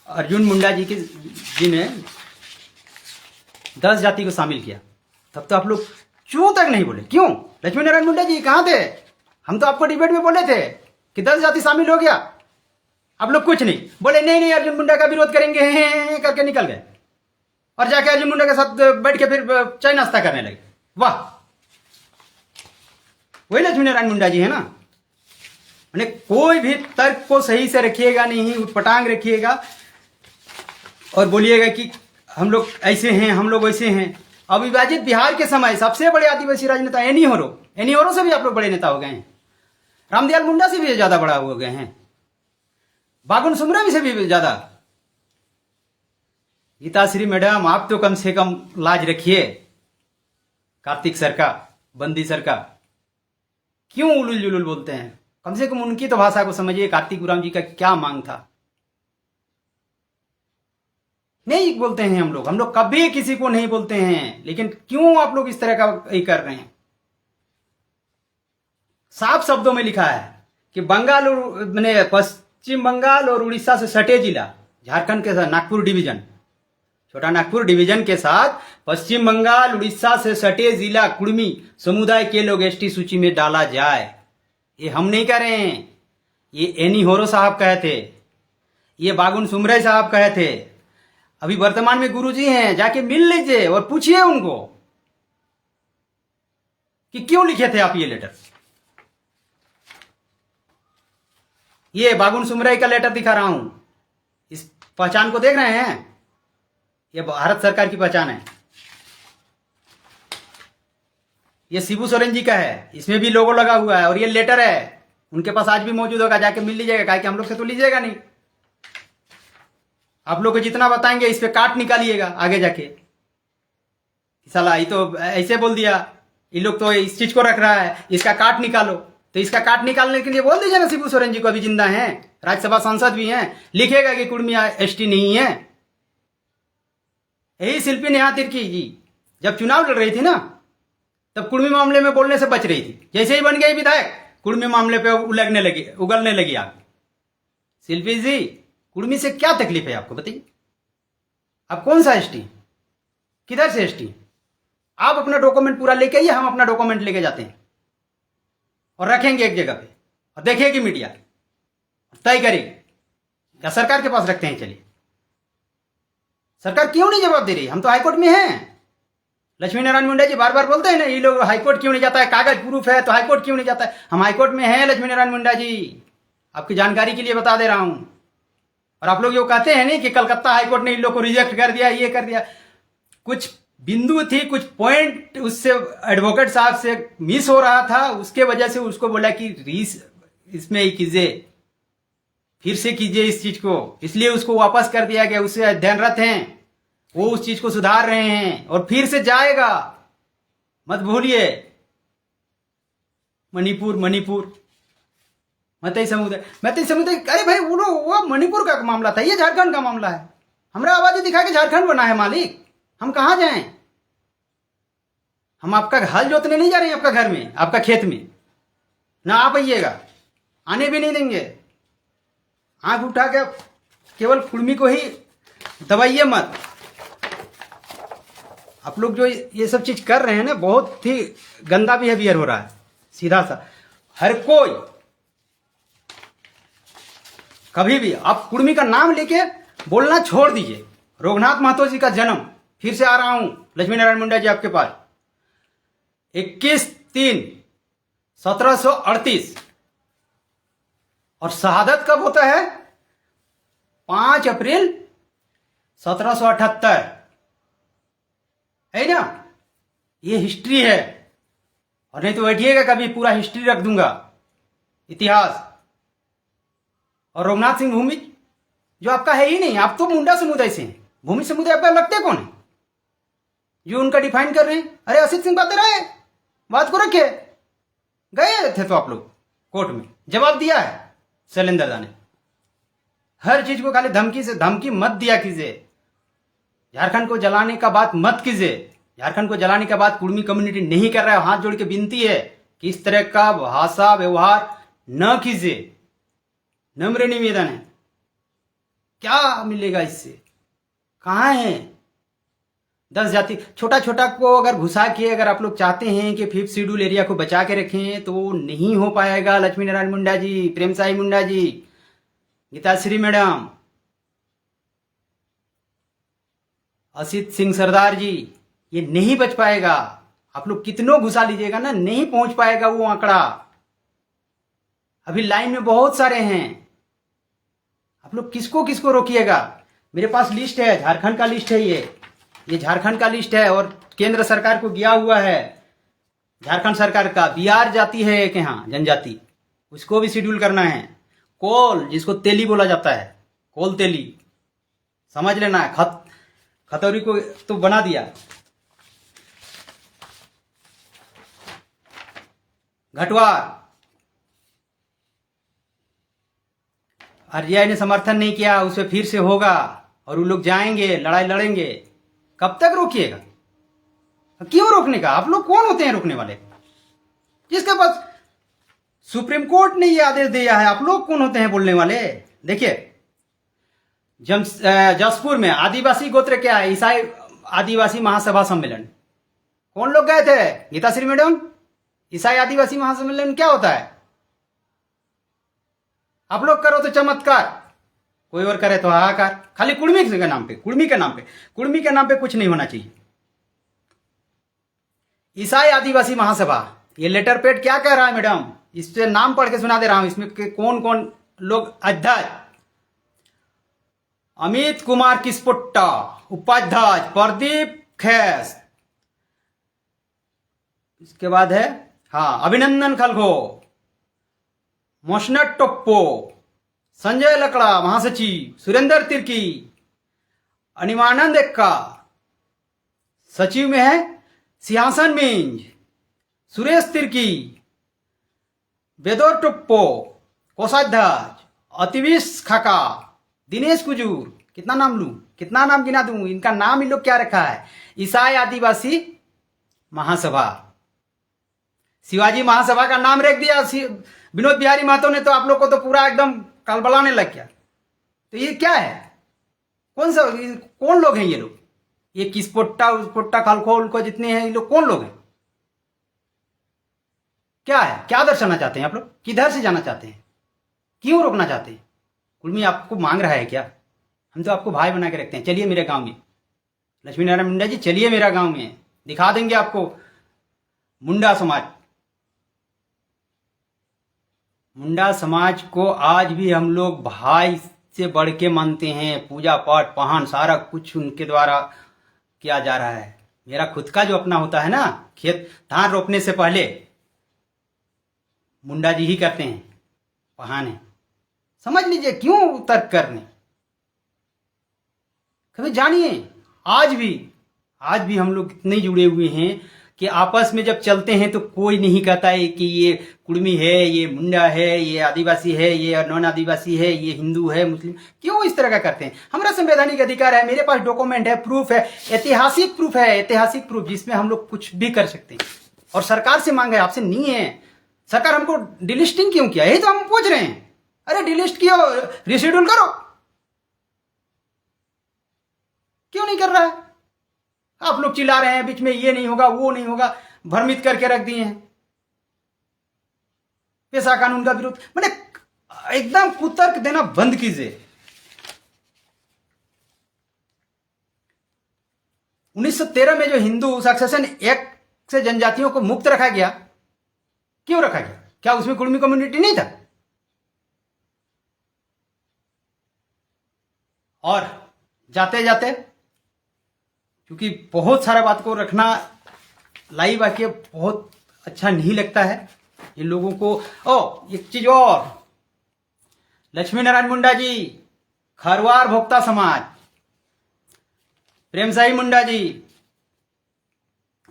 अर्जुन मुंडा जी ने 10 जाति को शामिल किया। तब तो आप लोग क्यों तक नहीं बोले? क्यों? लक्ष्मी नारायण मुंडा जी कहाँ थे? हम तो आपको डिबेट में बोले थे कि 10 जाति शामिल हो गया। आप लोग कुछ नहीं बोले, नहीं अर्जुन मुंडा का विरोध करेंगे करके निकल गए, और जाके अर्जुन मुंडा के साथ बैठ के फिर चाय नाश्ता करने लगे। वाह, वही लक्ष्मी नारायण मुंडा जी है ना। मैंने कोई भी तर्क को सही से रखिएगा नहीं, उटपटांग रखिएगा और बोलिएगा कि हम लोग ऐसे हैं, हम लोग वैसे हैं। अविभाजित बिहार के समय सबसे बड़े आदिवासी राजनेता एनी होरो से भी आप लोग बड़े नेता हो गए हैं। रामदयाल मुंडा से भी ज्यादा बड़ा हो गए हैं। बागुन सुमरा से भी ज्यादा। गीताश्री मैडम, आप तो कम से कम लाज रखिए। कार्तिक सर का, बंदी सर का क्यों उलुल जुलुल बोलते हैं? कम से कम उनकी तो भाषा को समझिए। कार्तिक गुराम जी का क्या मांग था? नहीं बोलते हैं हम लोग कभी किसी को नहीं बोलते हैं, लेकिन क्यों आप लोग इस तरह का ये कर रहे हैं? साफ शब्दों में लिखा है कि बंगाल और मैंने पश्चिम बंगाल और उड़ीसा से सटे जिला, झारखंड के साथ नागपुर डिवीजन, छोटा नागपुर डिवीजन के साथ पश्चिम बंगाल उड़ीसा से सटे जिला कुर्मी समुदाय के लोग एसटी सूची में डाला जाए। ये हम नहीं कह रहे हैं, ये एनी होरो साहब कहे थे, ये बागुन सुमरे साहब कहे थे। अभी वर्तमान में गुरुजी हैं, जाके मिल लीजिए और पूछिए उनको कि क्यों लिखे थे आप ये लेटर। ये बागुन सुमराई का लेटर दिखा रहा हूं। इस पहचान को देख रहे हैं? ये भारत सरकार की पहचान है। ये शिबू सोरेन जी का है, इसमें भी लोगो लगा हुआ है, और ये लेटर है उनके पास आज भी मौजूद होगा, जाके मिल लीजिएगा। काहे कि हम लोग से तो लीजिएगा नहीं। आप लोग को जितना बताएंगे इस पे काट निकालिएगा आगे जाके। साला ये तो ऐसे बोल दिया, ये लोग तो इस चीज को रख रहा है, इसका काट निकालो। तो इसका काट निकालने के लिए बोल दीजिए ना शिबू सोरेन जी को, अभी जिंदा हैं, राज्यसभा सांसद भी हैं, लिखेगा कि कुर्मी एसटी नहीं है। यही शिल्पी नेहा तिर्की जी जब चुनाव लड़ रही थी ना, तब कुर्मी मामले में बोलने से बच रही थी। जैसे ही बन गई विधायक, कुर्मी मामले पे उगलने लगी आग। शिल्पी जी, कुर्मी से क्या तकलीफ है आपको बताइए? आप कौन सा एसटी, किधर से एसटी? आप अपना डॉक्यूमेंट पूरा लेके आइए, हम अपना डॉक्यूमेंट लेके जाते हैं और रखेंगे एक जगह पे, और देखेगी मीडिया, तय करेगी, या सरकार के पास रखते हैं। चलिए, सरकार क्यों नहीं जवाब दे रही? हम तो हाईकोर्ट में हैं। लक्ष्मी नारायण मुंडा जी बार बार बोलते हैं ना, ये लोग हाईकोर्ट क्यों नहीं जाता है, कागज प्रूफ है तो हाईकोर्ट क्यों नहीं जाता है? हम हाईकोर्ट में हैं लक्ष्मी नारायण मुंडा जी, आपकी जानकारी के लिए बता दे रहा हूं। और आप लोग ये कहते हैं नहीं कि कलकत्ता हाईकोर्ट ने इन लोग को रिजेक्ट कर दिया, ये कर दिया। कुछ बिंदु थी, कुछ पॉइंट उससे एडवोकेट साहब से मिस हो रहा था, उसके वजह से उसको बोला कि इसमें कीजिए, फिर से कीजिए इस चीज को, इसलिए उसको वापस कर दिया गया। उससे अध्ययनरत हैं, वो उस चीज को सुधार रहे हैं और फिर से जाएगा। मत भूलिए, मणिपुर मतई समुदाय। अरे भाई वो मणिपुर का मामला था, ये झारखंड का मामला है। हमरा आवाज दिखा के झारखंड बना है मालिक, हम कहां जाएं? हम आपका हल जोतने नहीं जा रहे हैं, आपका घर में, आपका खेत में ना आप आइएगा, आने भी नहीं देंगे। आंख उठा के केवल कुर्मी को ही दबाइए मत। आप लोग जो ये सब चीज कर रहे हैं ना, बहुत ही गंदा बिहेवियर हो रहा है। सीधा सा हर कोई कभी भी आप कुर्मी का नाम लेके बोलना छोड़ दीजिए। रघुनाथ महतो जी का जन्म, फिर से आ रहा हूं लक्ष्मी नारायण मुंडा जी आपके पास, 21/3/1738 और शहादत कब होता है? 5 अप्रैल 1778, है ना? ये हिस्ट्री है। और नहीं तो बैठिएगा कभी, पूरा हिस्ट्री रख दूंगा, इतिहास। और रघुनाथ सिंह भूमि जो आपका है ही नहीं, आप तो मुंडा समुदाय से हैं। भूमि समुदाय आपका लगते कौन है जो उनका डिफाइन कर रहे हैं? अरे असित सिंह बात रहे, बात को रखे, गए थे तो आप लोग कोर्ट में, जवाब दिया है शैलेंद्र दा ने। हर चीज को खाली धमकी से, धमकी मत दिया कीजिए। झारखंड को जलाने का बात मत कीजिए। झारखंड को जलाने का बात कुर्मी कम्युनिटी नहीं कर रहा है। हाथ जोड़ के विनती है कि इस तरह का भाषा व्यवहार न कीजिए। नम्र निवेदन है। क्या मिलेगा इससे? कहां है 10 जाति? छोटा छोटा को अगर घुसा के अगर आप लोग चाहते हैं कि 5th शेड्यूल एरिया को बचा के रखें तो नहीं हो पाएगा। लक्ष्मी नारायण मुंडा जी, प्रेम साई मुंडा जी, गीताश्री मैडम, असित सिंह सरदार जी, ये नहीं बच पाएगा। आप लोग कितनों घुसा लीजिएगा ना, नहीं पहुंच पाएगा वो आंकड़ा। अभी लाइन में बहुत सारे हैं। आप लोग किसको किसको रोकिएगा? मेरे पास लिस्ट है, झारखंड का लिस्ट है। ये झारखंड का लिस्ट है और केंद्र सरकार को गया हुआ है। झारखंड सरकार का बिहार जाति है एक, यहाँ जनजाति, उसको भी शेड्यूल करना है। कोल, जिसको तेली बोला जाता है, कोल तेली, समझ लेना है। खतौरी को तो बना दिया। घटवार, आरजीआई ने समर्थन नहीं किया, उसे फिर से होगा और वो लोग जाएंगे, लड़ाई लड़ेंगे। कब तक रोकिएगा? क्यों रोकने का? आप लोग कौन होते हैं रोकने वाले? जिसके पास सुप्रीम कोर्ट ने ये आदेश दिया है, आप लोग कौन होते हैं बोलने वाले? देखिए, जसपुर में आदिवासी गोत्र क्या है, ईसाई आदिवासी महासभा सम्मेलन, कौन लोग गए थे? गीताश्री मैडम, ईसाई आदिवासी महासम्मेलन क्या होता है? आप लोग करो तो चमत्कार, कोई और करे तो हाहाकार। खाली कुर्मी के नाम पे, कुर्मी के नाम पे, कुर्मी के नाम पे कुछ नहीं होना चाहिए। ईसाई आदिवासी महासभा, ये लेटर पेड क्या कह रहा है मैडम? इससे नाम पढ़ के सुना दे रहा हूं। इसमें कौन कौन लोग अध्यक्ष? अमित कुमार किस्पोट्टा, उपाध्यक्ष प्रदीप खैस, इसके बाद है अभिनंदन खलगो, मोशनट टोप्पो, संजय लकड़ा महासचिव, सुरेंद्र तिर्की, अनिमानंद एक्का, सचिव में है सिंहासन मिंज, सुरेश तिर्की, बेदोर टोप्पो, कोषाध्यक्ष अतिविश खाका, दिनेश कुजूर। कितना नाम लूं, कितना नाम गिना दूं? इनका नाम इन लोग क्या रखा है? ईसाई आदिवासी महासभा। शिवाजी महासभा का नाम रख दिया विनोद बिहारी महतो ने, तो आप लोग को तो पूरा एकदम कलबलाने लग गया। तो ये क्या है? कौन लोग हैं ये लोग? ये किसपोट्टा उसपोट्टा खालखोल को जितने हैं ये लोग कौन लोग हैं? क्या है? क्या दर्शाना चाहते हैं आप लोग? किधर से जाना चाहते हैं? क्यों रोकना चाहते हैं? कुर्मी आपको मांग रहा है क्या? हम तो आपको भाई बना के रखते हैं। चलिए मेरे गांव में, लक्ष्मी नारायण मुंडा जी, चलिए मेरा गांव में, दिखा देंगे आपको मुंडा समाज। मुंडा समाज को आज भी हम लोग भाई से बढ़ के मानते हैं। पूजा पाठ पहान सारा कुछ उनके द्वारा किया जा रहा है। मेरा खुद का जो अपना होता है ना, खेत धान रोपने से पहले मुंडा जी ही करते हैं, पहान है। समझ लीजिए क्यों तर्क करने। कभी जानिए, आज भी हम लोग इतने जुड़े हुए हैं कि आपस में जब चलते हैं तो कोई नहीं कहता है कि ये कुर्मी है, ये मुंडा है, ये आदिवासी है, ये नॉन आदिवासी है, ये हिंदू है, मुस्लिम। क्यों इस तरह का करते हैं? हमारा संवैधानिक अधिकार है, मेरे पास डॉक्यूमेंट है, प्रूफ है, ऐतिहासिक प्रूफ जिसमें हम लोग कुछ भी कर सकते हैं। और सरकार से मांग है, आपसे नहीं है। सरकार हमको डिलिस्टिंग क्यों किया? यही तो हम पूछ रहे हैं। अरे डिलिस्ट किया, रिशेड्यूल करो, क्यों नहीं कर रहा है? आप लोग चिल्ला रहे हैं बीच में, ये नहीं होगा वो नहीं होगा, भ्रमित करके रख दिए हैं। पेशा कानून का विरोध, मैंने एकदम कुतर्क देना बंद कीजिए। 1913 में जो हिंदू सक्सेशन एक्ट से जनजातियों को मुक्त रखा गया, क्यों रखा गया? क्या उसमें कुर्मी कम्युनिटी नहीं था? और जाते जाते, क्योंकि बहुत सारा बात को रखना लाइव आके बहुत अच्छा नहीं लगता है इन लोगों को। एक चीज और, लक्ष्मी नारायण मुंडा जी, खरवार भोक्ता समाज, प्रेमसाई मुंडा जी,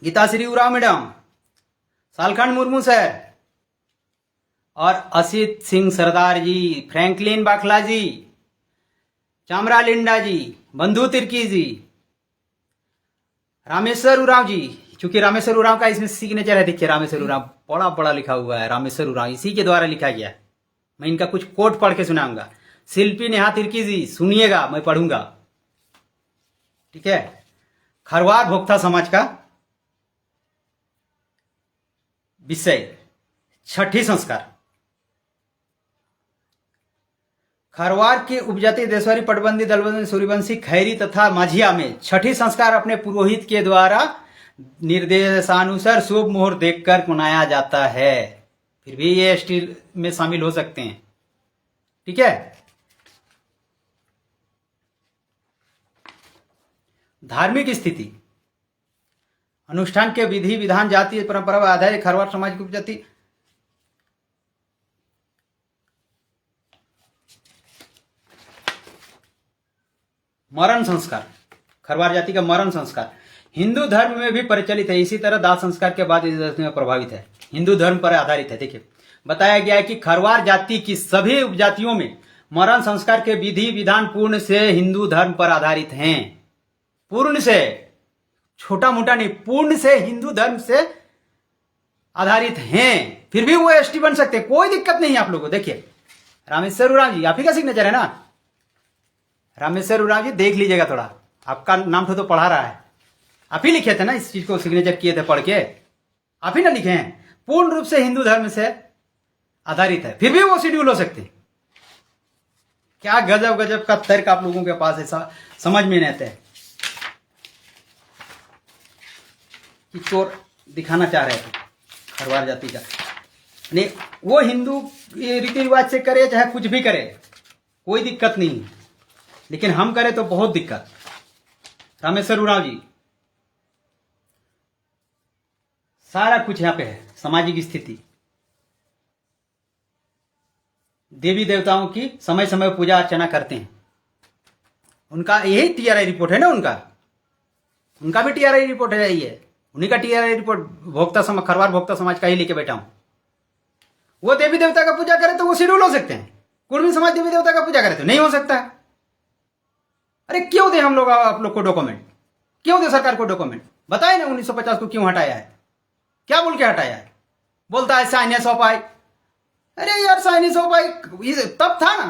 गीताश्री उराव मैडम, सालखंड मुर्मू सर और असित सिंह सरदार जी, फ्रैंकलिन बाखला जी, चामरा लिंडा जी, बंधु तिर्की जी, रामेश्वर उराव जी, चूंकि रामेश्वर उराव का इसमें सिग्नेचर है, देखिए रामेश्वर उराव बड़ा बड़ा लिखा हुआ है, रामेश्वर उराव इसी के द्वारा लिखा गया। मैं इनका कुछ कोट पढ़ के सुनाऊंगा। शिल्पी नेहा तिर्की जी, सुनिएगा, मैं पढ़ूंगा, ठीक है। खरवार भोक्ता समाज का विषय छठी संस्कार। खरवार के उपजाति देशवारी, पटबंदी, दलबंदी, सूर्यवंशी, खैरी तथा माझिया में छठी संस्कार अपने पुरोहित के द्वारा निर्देशानुसार शुभ मुहूर्त देखकर मनाया जाता है। फिर भी ये एसटी में शामिल हो सकते हैं, ठीक है। धार्मिक स्थिति, अनुष्ठान के विधि विधान, जातीय परंपरा पर आधारित खरवार समाज की उपजाति मरण संस्कार, खरवार जाति का मरण संस्कार हिंदू धर्म में भी प्रचलित है। इसी तरह दाह संस्कार के बाद में प्रभावित है, हिंदू धर्म पर आधारित है। देखिए बताया गया है कि खरवार जाति की सभी उपजातियों में मरण संस्कार के विधि विधान पूर्ण से हिंदू धर्म पर आधारित हैं। पूर्ण से, छोटा मोटा नहीं, पूर्ण से हिंदू धर्म से आधारित हैं। फिर भी वो एसटी बन सकते, कोई दिक्कत नहीं है आप लोगों को। देखिए रामेश्वर उराव जी, आप ही का सिग्नेचर है ना, रामेश्वर उराव जी, देख लीजिएगा थोड़ा, आपका नाम तो पढ़ा रहा है, आप ही लिखे थे ना इस चीज को, सिग्नेचर किए थे पढ़ के, आप ही ना लिखे हैं। पूर्ण रूप से हिंदू धर्म से आधारित है, फिर भी वो शेड्यूल हो सकते हैं। क्या गजब गजब का तर्क आप लोगों के पास ऐसा समझ में नहीं आता है कि चोर दिखाना चाह रहे थे खरवार जाति का। नहीं, वो हिंदू रीति रिवाज से करे चाहे कुछ भी करे, कोई दिक्कत नहीं, लेकिन हम करें तो बहुत दिक्कत। रामेश्वर उराव जी, सारा कुछ यहां पे है। सामाजिक स्थिति, देवी देवताओं की समय समय पर पूजा अर्चना करते हैं, उनका यही टीआरआई रिपोर्ट है ना, उनका भी टीआरआई रिपोर्ट है, यही है उन्हीं का टीआरआई रिपोर्ट। भोक्ता समाज, खरवार भोक्ता समाज का ही लेके बैठा हूं। वो देवी देवता का पूजा करे तो वो शेड्यूल हो सकते हैं, कुर्मी समाज देवी देवता का पूजा करे तो नहीं हो सकता है। अरे क्यों दे हम लोग आप लोग को डॉक्यूमेंट, क्यों दे सरकार को डॉक्यूमेंट? बताए ना 1950 को क्यों हटाया है, क्या बोल के हटाया है? बोलता है साइनेस ऑफ आई। अरे यार साइनेस ऑफ आई तब था ना।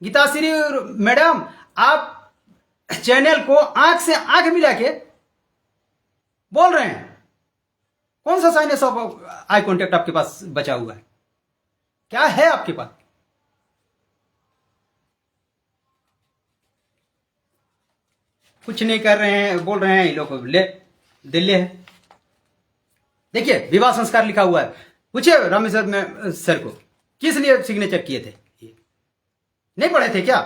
गीताश्री मैडम, आप चैनल को आंख से आंख मिला के बोल रहे हैं, कौन सा साइनेस ऑफ आई कॉन्टेक्ट आपके पास बचा हुआ है? क्या है आपके पास? कुछ नहीं कर रहे हैं, बोल रहे हैं ये लोग ले दिल्ली है। देखिए विवाह संस्कार लिखा हुआ है, पूछिए रामेश्वर सर को किस लिए सिग्नेचर किए थे, नहीं पढ़े थे क्या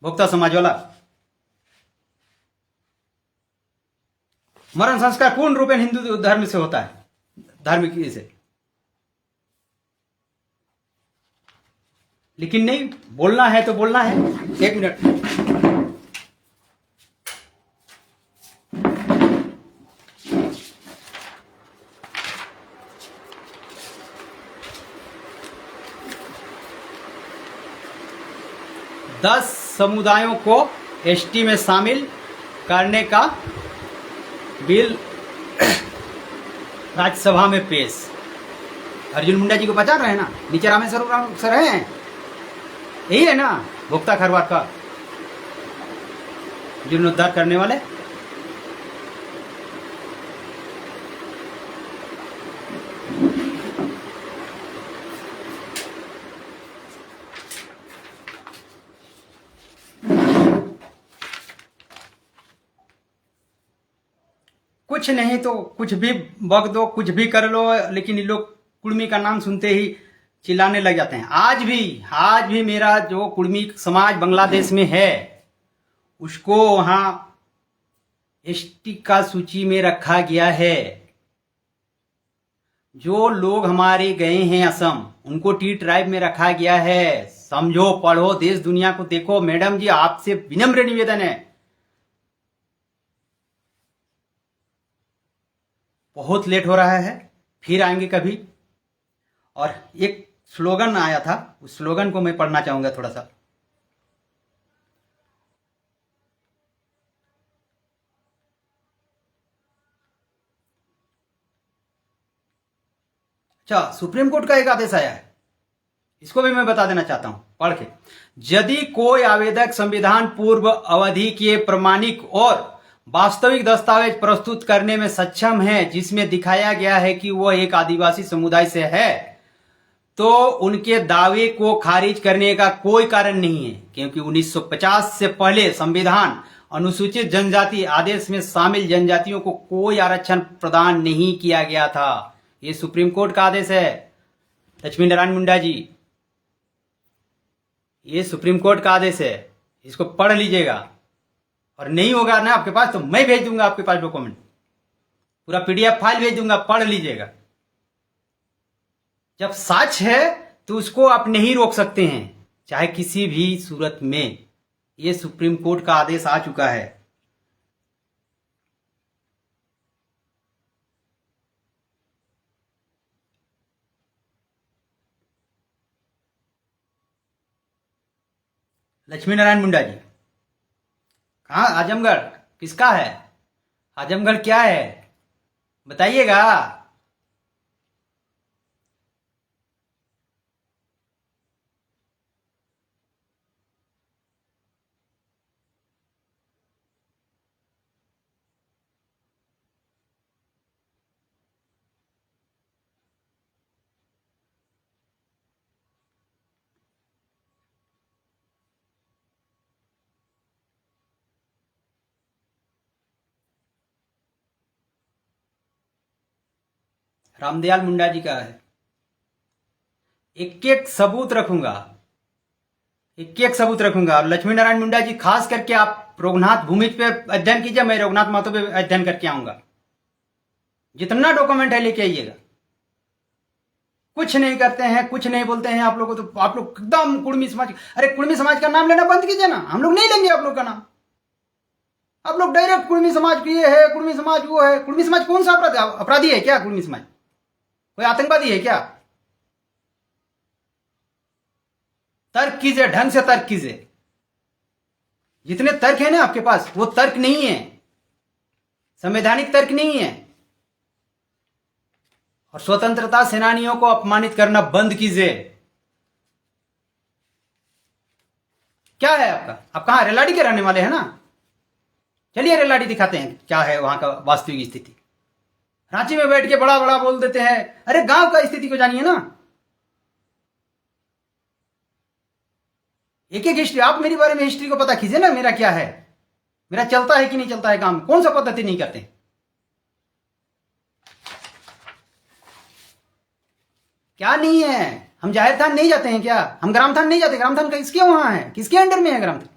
भोक्ता समाज वाला? मरण संस्कार पूर्ण रूप में हिंदू धर्म से होता है, धार्मिक से, लेकिन नहीं, बोलना है तो बोलना है। एक मिनट, दस समुदायों को एसटी में शामिल करने का बिल राज्यसभा में पेश। अर्जुन मुंडा जी को पहचान रहे हैं ना, नीचे रामेश्वर सर हैं, यही है ना भोक्ता खरवार का। जीर्णोद्धार करने वाले। कुछ नहीं तो कुछ भी बक दो, कुछ भी कर लो, लेकिन ये लोग कुर्मी का नाम सुनते ही चिल्लाने लग जाते हैं। आज भी मेरा जो कुर्मी समाज बांग्लादेश में है उसको वहां एसटी का सूची में रखा गया है। जो लोग हमारे गए हैं असम, उनको टी ट्राइब में रखा गया है। समझो, पढ़ो, देश दुनिया को देखो। मैडम जी, आपसे विनम्र निवेदन है, बहुत लेट हो रहा है, फिर आएंगे कभी। और एक स्लोगन आया था, उस स्लोगन को मैं पढ़ना चाहूंगा थोड़ा सा। अच्छा, सुप्रीम कोर्ट का एक आदेश आया है, इसको भी मैं बता देना चाहता हूं पढ़ के। यदि कोई आवेदक संविधान पूर्व अवधि के प्रमाणिक और वास्तविक दस्तावेज प्रस्तुत करने में सक्षम है जिसमें दिखाया गया है कि वह एक आदिवासी समुदाय से है, तो उनके दावे को खारिज करने का कोई कारण नहीं है, क्योंकि 1950 से पहले संविधान अनुसूचित जनजाति आदेश में शामिल जनजातियों को कोई आरक्षण प्रदान नहीं किया गया था। ये सुप्रीम कोर्ट का आदेश है, लक्ष्मी नारायण मुंडा जी, ये सुप्रीम कोर्ट का आदेश है, इसको पढ़ लीजिएगा। और नहीं होगा ना आपके पास तो मैं भेज दूंगा आपके पास डॉक्यूमेंट, पूरा पीडीएफ फाइल भेज दूंगा, पढ़ लीजिएगा। जब सच है तो उसको आप नहीं रोक सकते हैं, चाहे किसी भी सूरत में। ये सुप्रीम कोर्ट का आदेश आ चुका है। लक्ष्मी नारायण मुंडा जी, कहाँ आजमगढ़ किसका है? आजमगढ़ क्या है बताइएगा। रामदयाल मुंडा जी का है। एक एक सबूत रखूंगा, एक एक सबूत रखूंगा। और लक्ष्मी नारायण मुंडा जी, खास करके आप रघुनाथ भूमिज पे अध्ययन कीजिए, मैं रघुनाथ महतो पे अध्ययन करके आऊंगा। जितना डॉक्यूमेंट है लेके आइएगा। कुछ नहीं करते हैं, कुछ नहीं बोलते हैं आप लोगों को, तो आप लोग एकदम कुर्मी समाज। अरे कुर्मी समाज का नाम लेना बंद कीजिए ना, हम लोग नहीं लेंगे आप लोग का नाम। आप लोग डायरेक्ट कुर्मी समाज ये है, कुर्मी समाज वो है। कुर्मी समाज कौन सा अपराधी है क्या? कुर्मी समाज कोई आतंकवादी है क्या? तर्क कीजिए, ढंग से तर्क कीजिए। जितने तर्क है ना आपके पास, वो तर्क नहीं है, संवैधानिक तर्क नहीं है। और स्वतंत्रता सेनानियों को अपमानित करना बंद कीजिए। क्या है आपका? आप कहां रेलाड़ी के रहने वाले हैं ना? चलिए रेलाड़ी दिखाते हैं क्या है वहां का वास्तविक स्थिति। रांची में बैठ के बड़ा बड़ा बोल देते हैं, अरे गांव का स्थिति को जानिए ना। एक एक हिस्ट्री, आप मेरी बारे में हिस्ट्री को पता कीजिए ना, मेरा क्या है, मेरा चलता है कि नहीं चलता है काम, कौन सा पद्धति नहीं करते। क्या नहीं है? हम जाहिर थान नहीं जाते हैं क्या? हम ग्राम थान नहीं जाते? ग्राम थान किसके वहां है, किसके अंडर में है ग्राम थान?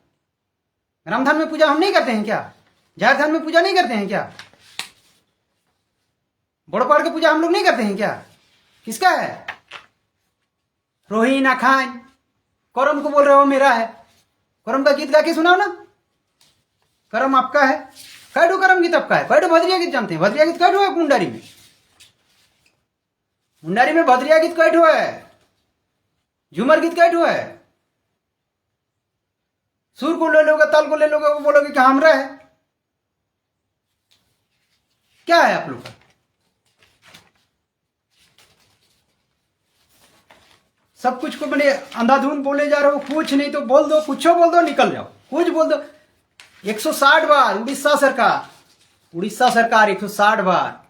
ग्राम थान में पूजा हम नहीं करते हैं क्या? जाहिर थान में पूजा नहीं करते हैं क्या? बड़ोपाड़ की पूजा हम लोग नहीं करते हैं क्या? किसका है? रोहिना खान करम को बोल रहे हो मेरा है? करम का गीत गा के सुनाओ ना। करम आपका है? कैडो करम गीत आपका है? कैडो भद्रिया गीत जानते हैं? भद्रिया गीत कैडो है मुंडारी में? मुंडारी में भद्रिया गीत कैडो है? झूमर गीत कैडो है? सुर को ले लोगे, ताल को ले लोगे, वो बोलोगे कि हमरा है। क्या है आप लोग का? सब कुछ को मैंने अंधाधुन बोले जा रहे हो। कुछ नहीं तो बोल दो, कुछ बोल दो, निकल जाओ। कुछ बोल दो, 160 बार उड़ीसा सरकार 160 बार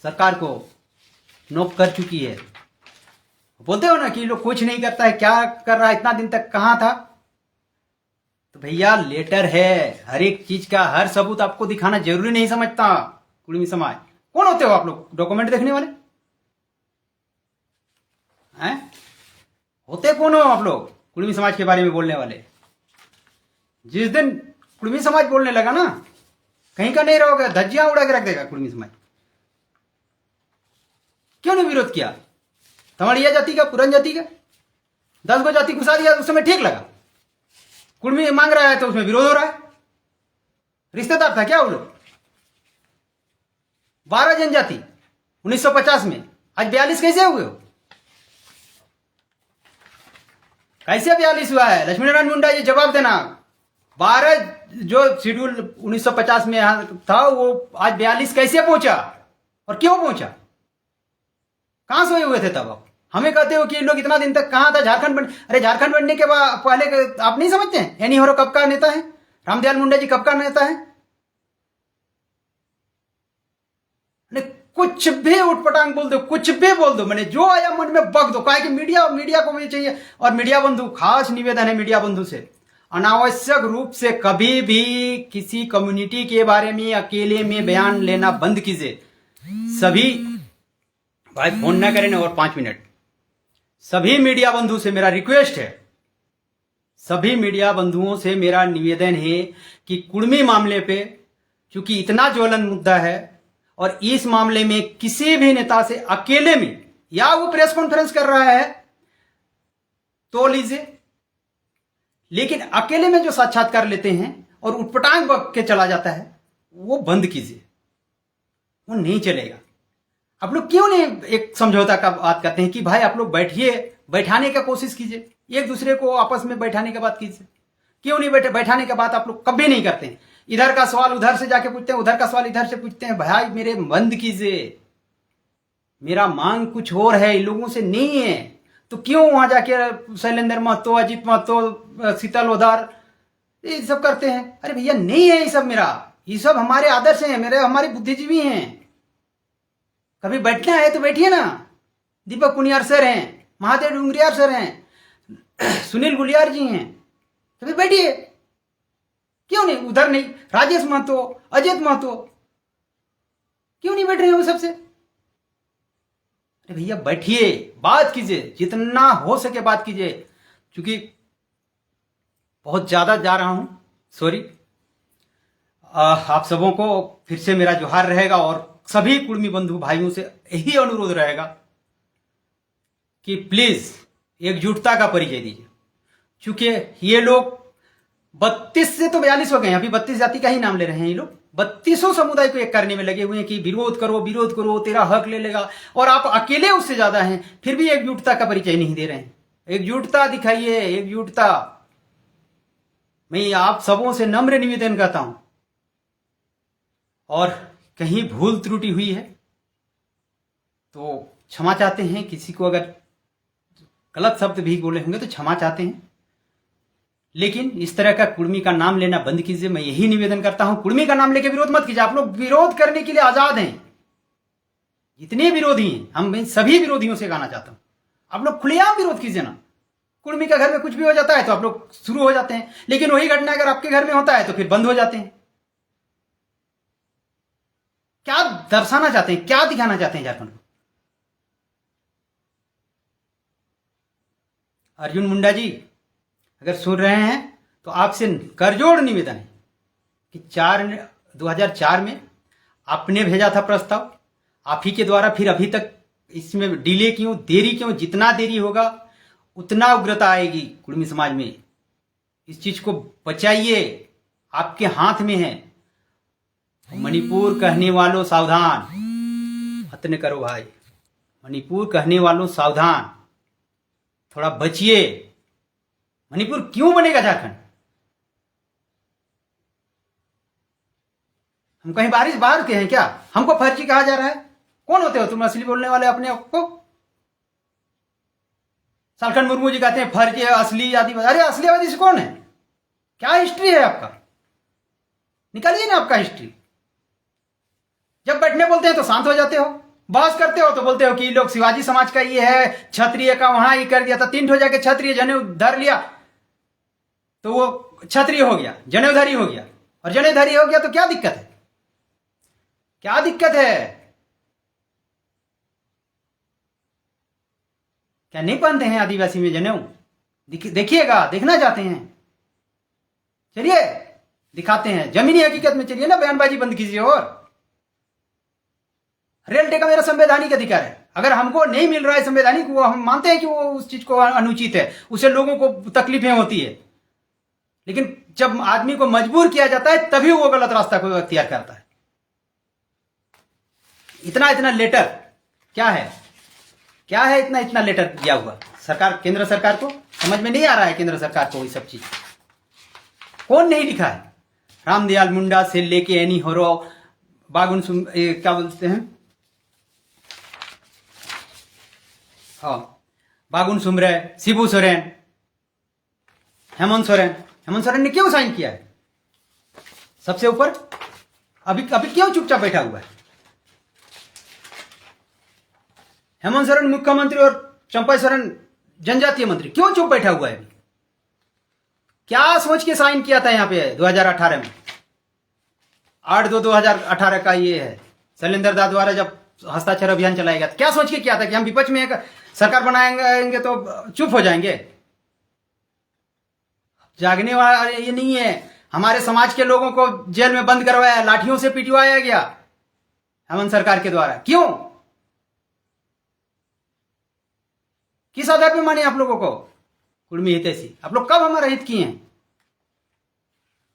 सरकार को नोक कर चुकी है। बोलते हो ना कि लोग कुछ नहीं करता है, क्या कर रहा है, इतना दिन तक कहां था। तो भैया लेटर है, हर एक चीज का हर सबूत आपको दिखाना जरूरी नहीं समझता कुर्मी समाज। कौन होते हो आप लोग डॉक्यूमेंट देखने वाले हैं? होते कौन हो आप लोग कुर्मी समाज के बारे में बोलने वाले? जिस दिन कुर्मी समाज बोलने लगा ना, कहीं का नहीं रहोगे, धज्जियां उड़ा के रख देगा कुर्मी समाज। क्यों नहीं विरोध किया? तमड़िया जाति का, पुरन जाति का 10 गो जाति घुसा दिया, उस समय ठीक लगा। कुर्मी मांग रहा है तो उसमें विरोध हो रहा है। रिश्तेदार था क्या वो लोग? 12 जनजाति 1950 में, आज 42 कैसे हुए हो? कैसे 42 हुआ है? लक्ष्मी नारायण मुंडा जी जवाब देना। 12 जो शेड्यूल 1950 में था वो आज 42 कैसे पहुंचा और क्यों पहुंचा? कहां सोए हुए थे तब आप? हमें कहते हो कि लोग इतना दिन तक कहां था, झारखंड बन। अरे झारखंड बनने के बाद पहले आप नहीं समझते हैं एनी होरो कब का नेता है, रामदयाल मुंडा जी कब का नेता है? कुछ भी उठपटांग बोल दो, कुछ भी बोल दो, मैंने जो आया मन में बक दो। कहा कि मीडिया को भी चाहिए। और मीडिया बंधु, खास निवेदन है मीडिया बंधु से, अनावश्यक रूप से कभी भी किसी कम्युनिटी के बारे में अकेले में बयान लेना बंद कीजिए। सभी भाई फोन ना करें और 5 मिनट। सभी मीडिया बंधु से मेरा रिक्वेस्ट है, सभी मीडिया बंधुओं से मेरा निवेदन है कि कुर्मी मामले पे चूंकि इतना ज्वलन मुद्दा है और इस मामले में किसी भी नेता से अकेले में, या वो प्रेस कॉन्फ्रेंस कर रहा है तो लीजिए, लेकिन अकेले में जो साक्षात्कार लेते हैं और उठपटांग बक के चला जाता है वो बंद कीजिए। वो नहीं चलेगा। आप लोग क्यों नहीं एक समझौता का बात करते हैं कि भाई आप लोग बैठिए, बैठाने का कोशिश कीजिए, एक दूसरे को आपस में बैठाने की बात कीजिए। क्यों नहीं बैठाने की बात आप लोग कभी नहीं करते हैं? इधर का सवाल उधर से जाके पूछते हैं, उधर का सवाल इधर से पूछते हैं। भाई मेरे बंद कीजिए, मेरा मांग कुछ और है, इन लोगों से नहीं है। तो क्यों वहां जाके शैलेंद्र महतो, अजीत महतो, शीतल ओधार ये सब करते हैं? अरे भैया नहीं है ये सब मेरा, ये सब हमारे आदर्श हैं, हमारे बुद्धिजीवी हैं। कभी बैठना है तो बैठिए ना। दीपक पुनियार सर हैं, महादेव डूंगरियार सर हैं, सुनील गुलियार जी हैं, कभी बैठिए। क्यों नहीं? उधर नहीं, राजेश महतो, अजित महतो, क्यों नहीं बैठ रहे हो सबसे? अरे भैया बैठिए, बात कीजिए, जितना हो सके बात कीजिए। क्योंकि बहुत ज्यादा जा रहा हूं, सॉरी। आप सबों को फिर से मेरा जोहार रहेगा और सभी कुर्मी बंधु भाइयों से यही अनुरोध रहेगा कि प्लीज एकजुटता का परिचय दीजिए। क्योंकि ये लोग 32 से तो 42 हो गए, अभी 32 जाति का ही नाम ले रहे हैं ये लोग। 32 समुदाय को एक करने में लगे हुए हैं कि विरोध करो, तेरा हक ले लेगा। और आप अकेले उससे ज्यादा हैं, फिर भी एकजुटता का परिचय नहीं दे रहे हैं। एकजुटता दिखाइए, एकजुटता। मैं आप सबों से नम्र निवेदन करता हूं, और कहीं भूल त्रुटि हुई है तो क्षमा चाहते हैं। किसी को अगर गलत शब्द भी बोले होंगे तो क्षमा चाहते हैं, लेकिन इस तरह का कुर्मी का नाम लेना बंद कीजिए। मैं यही निवेदन करता हूं, कुर्मी का नाम लेके विरोध मत कीजिए। आप लोग विरोध करने के लिए आजाद हैं, जितने विरोधी हैं, हम सभी विरोधियों से कहना चाहता हूं, आप लोग खुलेआम विरोध कीजिए ना। कुर्मी का घर में कुछ भी हो जाता है तो आप लोग शुरू हो जाते हैं, लेकिन वही घटना अगर आपके घर में होता है तो फिर बंद हो जाते हैं। क्या दर्शाना चाहते हैं, क्या दिखाना चाहते हैं झारखंड को? अर्जुन मुंडा जी अगर सुन रहे हैं तो आपसे करजोड़ निवेदन है कि 2004 में आपने भेजा था प्रस्ताव, आप ही के द्वारा, फिर अभी तक इसमें डिले क्यों, देरी क्यों? जितना देरी होगा उतना उग्रता आएगी कुर्मी समाज में। इस चीज को बचाइए, आपके हाथ में है। मणिपुर कहने वालों सावधान, हत्न करो भाई। मणिपुर कहने वालों सावधान, थोड़ा बचिए। मणिपुर क्यों बनेगा झारखंड? हम कहीं बाहर के हैं क्या? हमको फर्जी कहा जा रहा है। कौन होते हो तुम असली बोलने वाले अपने आप को? सालखंड मुर्मू जी कहते हैं फर्जी है, असली आदिवासी। अरे असली आदिवासी कौन है? क्या हिस्ट्री है आपका? निकालिए ना आपका हिस्ट्री। जब बैठने बोलते हैं तो शांत हो जाते हो, बहस करते हो तो बोलते हो कि लोग शिवाजी समाज का ये है, क्षत्रिय का वहां ये कर दिया था, तीन हो जाके क्षत्रिय जनेऊ धर लिया तो वो क्षत्रिय हो गया, जनेऊधारी हो गया। और जनेऊधारी हो गया तो क्या दिक्कत है? क्या दिक्कत है? क्या नहीं पहनते हैं आदिवासी में जनेऊ? देखिएगा, देखना चाहते हैं, चलिए दिखाते हैं। जमीनी हकीकत में चलिए ना, बयानबाजी बंद कीजिए। और रियल्टी का मेरा संवैधानिक अधिकार है, अगर हमको नहीं मिल रहा है संवैधानिक, वो हम मानते हैं कि वो उस चीज को अनुचित है, उससे लोगों को तकलीफें होती है, लेकिन जब आदमी को मजबूर किया जाता है तभी वो गलत रास्ता को अख्तियार करता है। इतना इतना लेटर क्या है? क्या है इतना इतना लेटर दिया हुआ? सरकार, केंद्र सरकार को समझ में नहीं आ रहा है। केंद्र सरकार को ये सब चीज कौन नहीं लिखा है? रामदयाल मुंडा से लेके एनी होरो, बागुन क्या बोलते हैं, हाँ, बागुन सुमरे, शिबू सोरेन, हेमंत सोरेन। हेमंत सोरेन ने क्यों साइन किया है सबसे ऊपर? अभी अभी क्यों चुपचाप बैठा हुआ है? हेमंत सोरेन मुख्यमंत्री और चंपा सोरेन जनजातीय मंत्री, क्यों चुप बैठा हुआ है? क्या सोच के साइन किया था यहां पे 2018 में? 8/2/2018 का ये है, शैलेंद्र दा द्वारा जब हस्ताक्षर अभियान चलाया गया, क्या सोच के किया था कि हम विपक्ष में एक सरकार बनाएंगे तो चुप हो जाएंगे? जागने वाला ये नहीं है। हमारे समाज के लोगों को जेल में बंद करवाया, लाठियों से पिटवाया गया हेमंत सरकार के द्वारा। क्यों? किस आधार पे माने आप लोगों को कुर्मी हितैषी? आप लोग कब हमारा हित किए हैं?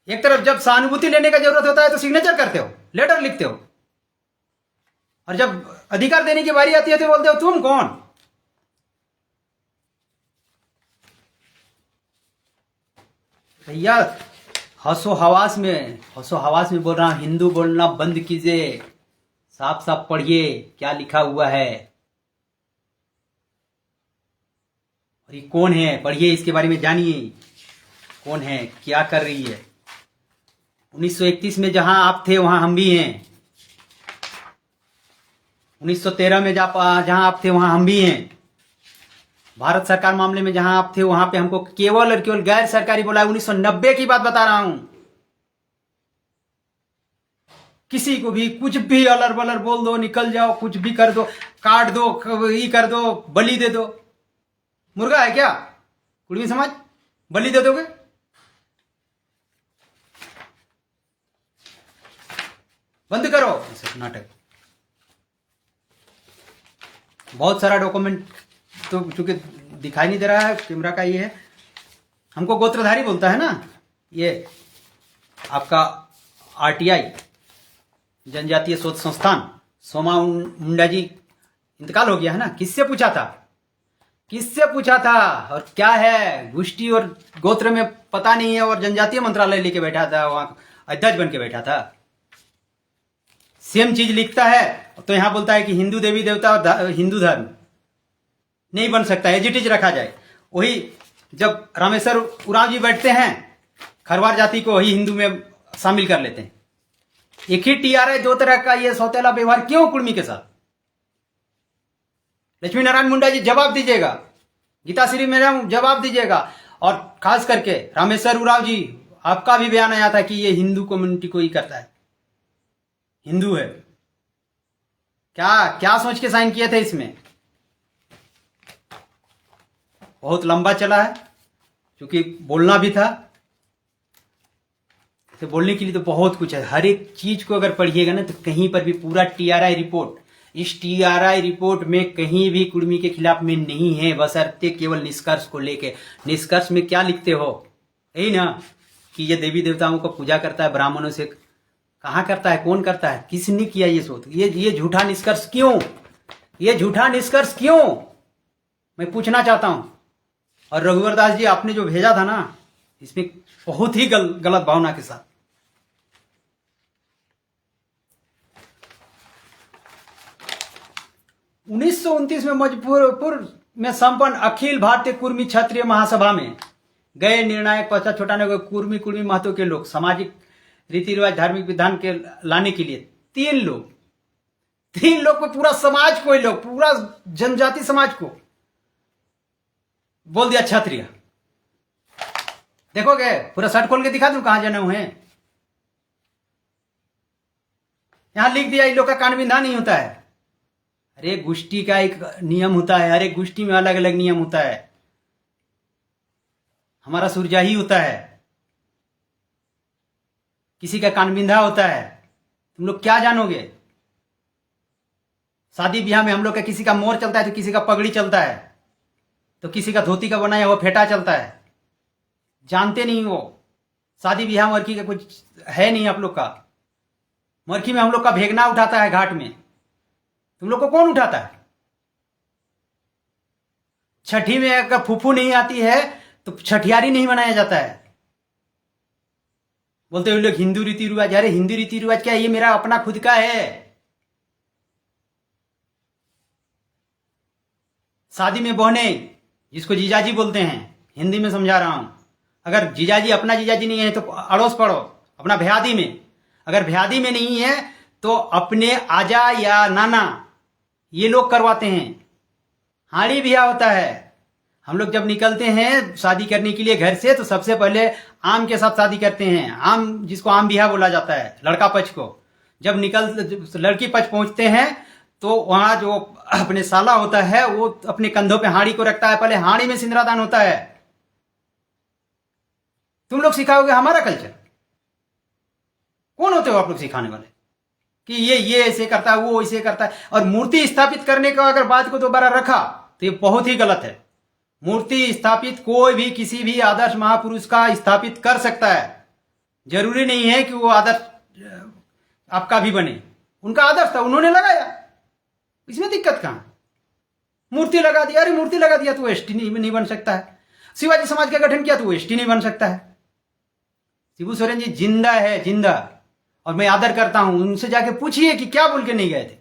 एक तरफ जब सहानुभूति लेने का जरूरत होता है तो सिग्नेचर करते हो, लेटर लिखते हो, और जब अधिकार देने की बारी आती है तो बोलते हो तुम कौन? भैया हंसो हवास में बोल रहा हूं, हिंदू बोलना बंद कीजिए, साफ साफ पढ़िए क्या लिखा हुआ है। और ये कौन है? पढ़िए, इसके बारे में जानिए कौन है, क्या कर रही है। 1931 में जहां आप थे वहां हम भी हैं। 1913 में जहां आप थे वहां हम भी हैं। भारत सरकार मामले में जहां आप थे वहां पे हमको केवल और केवल गैर सरकारी बोला है। 1990 की बात बता रहा हूं। किसी को भी कुछ भी अलर बलर बोल दो, निकल जाओ, कुछ भी कर दो, काट दो, ये कर दो, बलि दे दो। मुर्गा है क्या कुर्मी समाज? बलि दे दोगे? बंद करो नाटक। बहुत सारा डॉक्यूमेंट तो चूंकि दिखाई नहीं दे रहा है, कैमरा का ये है। हमको गोत्रधारी बोलता है ना, ये आपका आरटीआई जनजातीय शोध संस्थान, सोमा मुंडा जी इंतकाल हो गया है ना। किससे पूछा था? और क्या है गोष्ठी और गोत्र में पता नहीं है, और जनजातीय मंत्रालय लेके बैठा था, वहां अध्यक्ष बन के बैठा था। सेम चीज लिखता है तो यहां बोलता है कि हिंदू देवी देवता और हिंदू धर्म नहीं बन सकता, एजिटिज रखा जाए। वही जब रामेश्वर उरांव जी बैठते हैं, खरवार जाति को वही हिंदू में शामिल कर लेते हैं। एक ही टीआरआई, दो तरह का ये सौतेला व्यवहार क्यों कुर्मी के साथ? लक्ष्मी नारायण मुंडा जी जवाब दीजिएगा, गीताश्री मैडम जवाब दीजिएगा, और खास करके रामेश्वर उरांव जी, आपका भी बयान आया था कि ये हिंदू कम्युनिटी को ही करता है, हिंदू है। क्या सोच के साइन किए थे इसमें? बहुत लंबा चला है, क्योंकि बोलना भी था, तो बोलने के लिए तो बहुत कुछ है। हर एक चीज को अगर पढ़िएगा ना तो कहीं पर भी पूरा टीआरआई रिपोर्ट, इस टीआरआई रिपोर्ट में कहीं भी कुर्मी के खिलाफ में नहीं है, बशर्ते केवल निष्कर्ष को लेके। निष्कर्ष में क्या लिखते हो? यही ना कि ये देवी देवताओं को पूजा करता है, ब्राह्मणों से। कहाँ करता है? कौन करता है? किसने किया ये शोध? ये झूठा निष्कर्ष क्यों? ये झूठा निष्कर्ष क्यों, मैं पूछना चाहता हूं। और रघुवर दास जी, आपने जो भेजा था ना, इसमें बहुत ही गलत भावना के साथ। उन्नीस में मुजफ्फरपुर में संपन्न अखिल भारतीय कुर्मी क्षत्रिय महासभा में गए निर्णायक पचा छोटाने को कुर्मी कुर्मी महत्व के लोग, सामाजिक रीति रिवाज धार्मिक विधान के लाने के लिए 3 लोग को, पूरा समाज को, लोग पूरा जनजाति समाज को बोल दिया क्षत्रिय। देखोगे पूरा शर्ट खोल के दिखा दूं कहां जने हुए हैं। यहां लिख दिया इन लोग का कान बिंधा नहीं होता है। अरे गोष्ठी का एक नियम होता है, अरे गोष्ठी में अलग अलग नियम होता है। हमारा सुरजाही होता है, किसी का कान बिंधा होता है। तुम लोग क्या जानोगे? शादी ब्याह में हम लोग का किसी का मोर चलता है तो किसी का पगड़ी चलता है, तो किसी का धोती का बनाया हुआ फेटा चलता है। जानते नहीं हो शादी ब्याह मरखी का कुछ है नहीं आप लोग का। मरखी में हम लोग का भेगना उठाता है घाट में, तुम लोग को कौन उठाता है? छठी में अगर फूफू नहीं आती है तो छठियारी नहीं मनाया जाता है। बोलते हुए लोग हिंदू रीति रिवाज, अरे हिंदू रीति रिवाज क्या, ये मेरा अपना खुद का है। शादी में बहने, जिसको जीजाजी बोलते हैं, हिंदी में समझा रहा हूं। अगर जीजाजी अपना जीजाजी नहीं है तो अड़ोस पड़ोस अपना भ्यादी में, अगर भ्यादी में नहीं है तो अपने आजा या नाना, ये लोग करवाते हैं। हाड़ी ब्याह होता है। हम लोग जब निकलते हैं शादी करने के लिए घर से तो सबसे पहले आम के साथ शादी करते हैं। आम, जिसको आम ब्याह बोला जाता है, लड़का पक्ष को। जब लड़की पक्ष पहुंचते हैं तो वहां जो अपने साला होता है वो अपने कंधों पे हाड़ी को रखता है। पहले हाड़ी में सिंदूरदान होता है। तुम लोग सिखाओगे हमारा कल्चर? कौन होते हो आप लोग सिखाने वाले कि ये ऐसे करता है, वो ऐसे करता है? और मूर्ति स्थापित करने का अगर बात को दोबारा रखा तो ये बहुत ही गलत है। मूर्ति स्थापित कोई भी किसी भी आदर्श महापुरुष का स्थापित कर सकता है। जरूरी नहीं है कि वो आदर्श आपका भी बने। उनका आदर्श था, उन्होंने लगाया, इसमें दिक्कत कहां? मूर्ति लगा दिया, अरे मूर्ति लगा दिया तो एसटी नहीं बन सकता है। शिवाजी समाज का गठन किया तो वो एसटी नहीं बन सकता है। शिबू सोरेन जी जिंदा है, जिंदा, और मैं आदर करता हूं। उनसे जाके पूछिए कि क्या बोल के नहीं गए थे।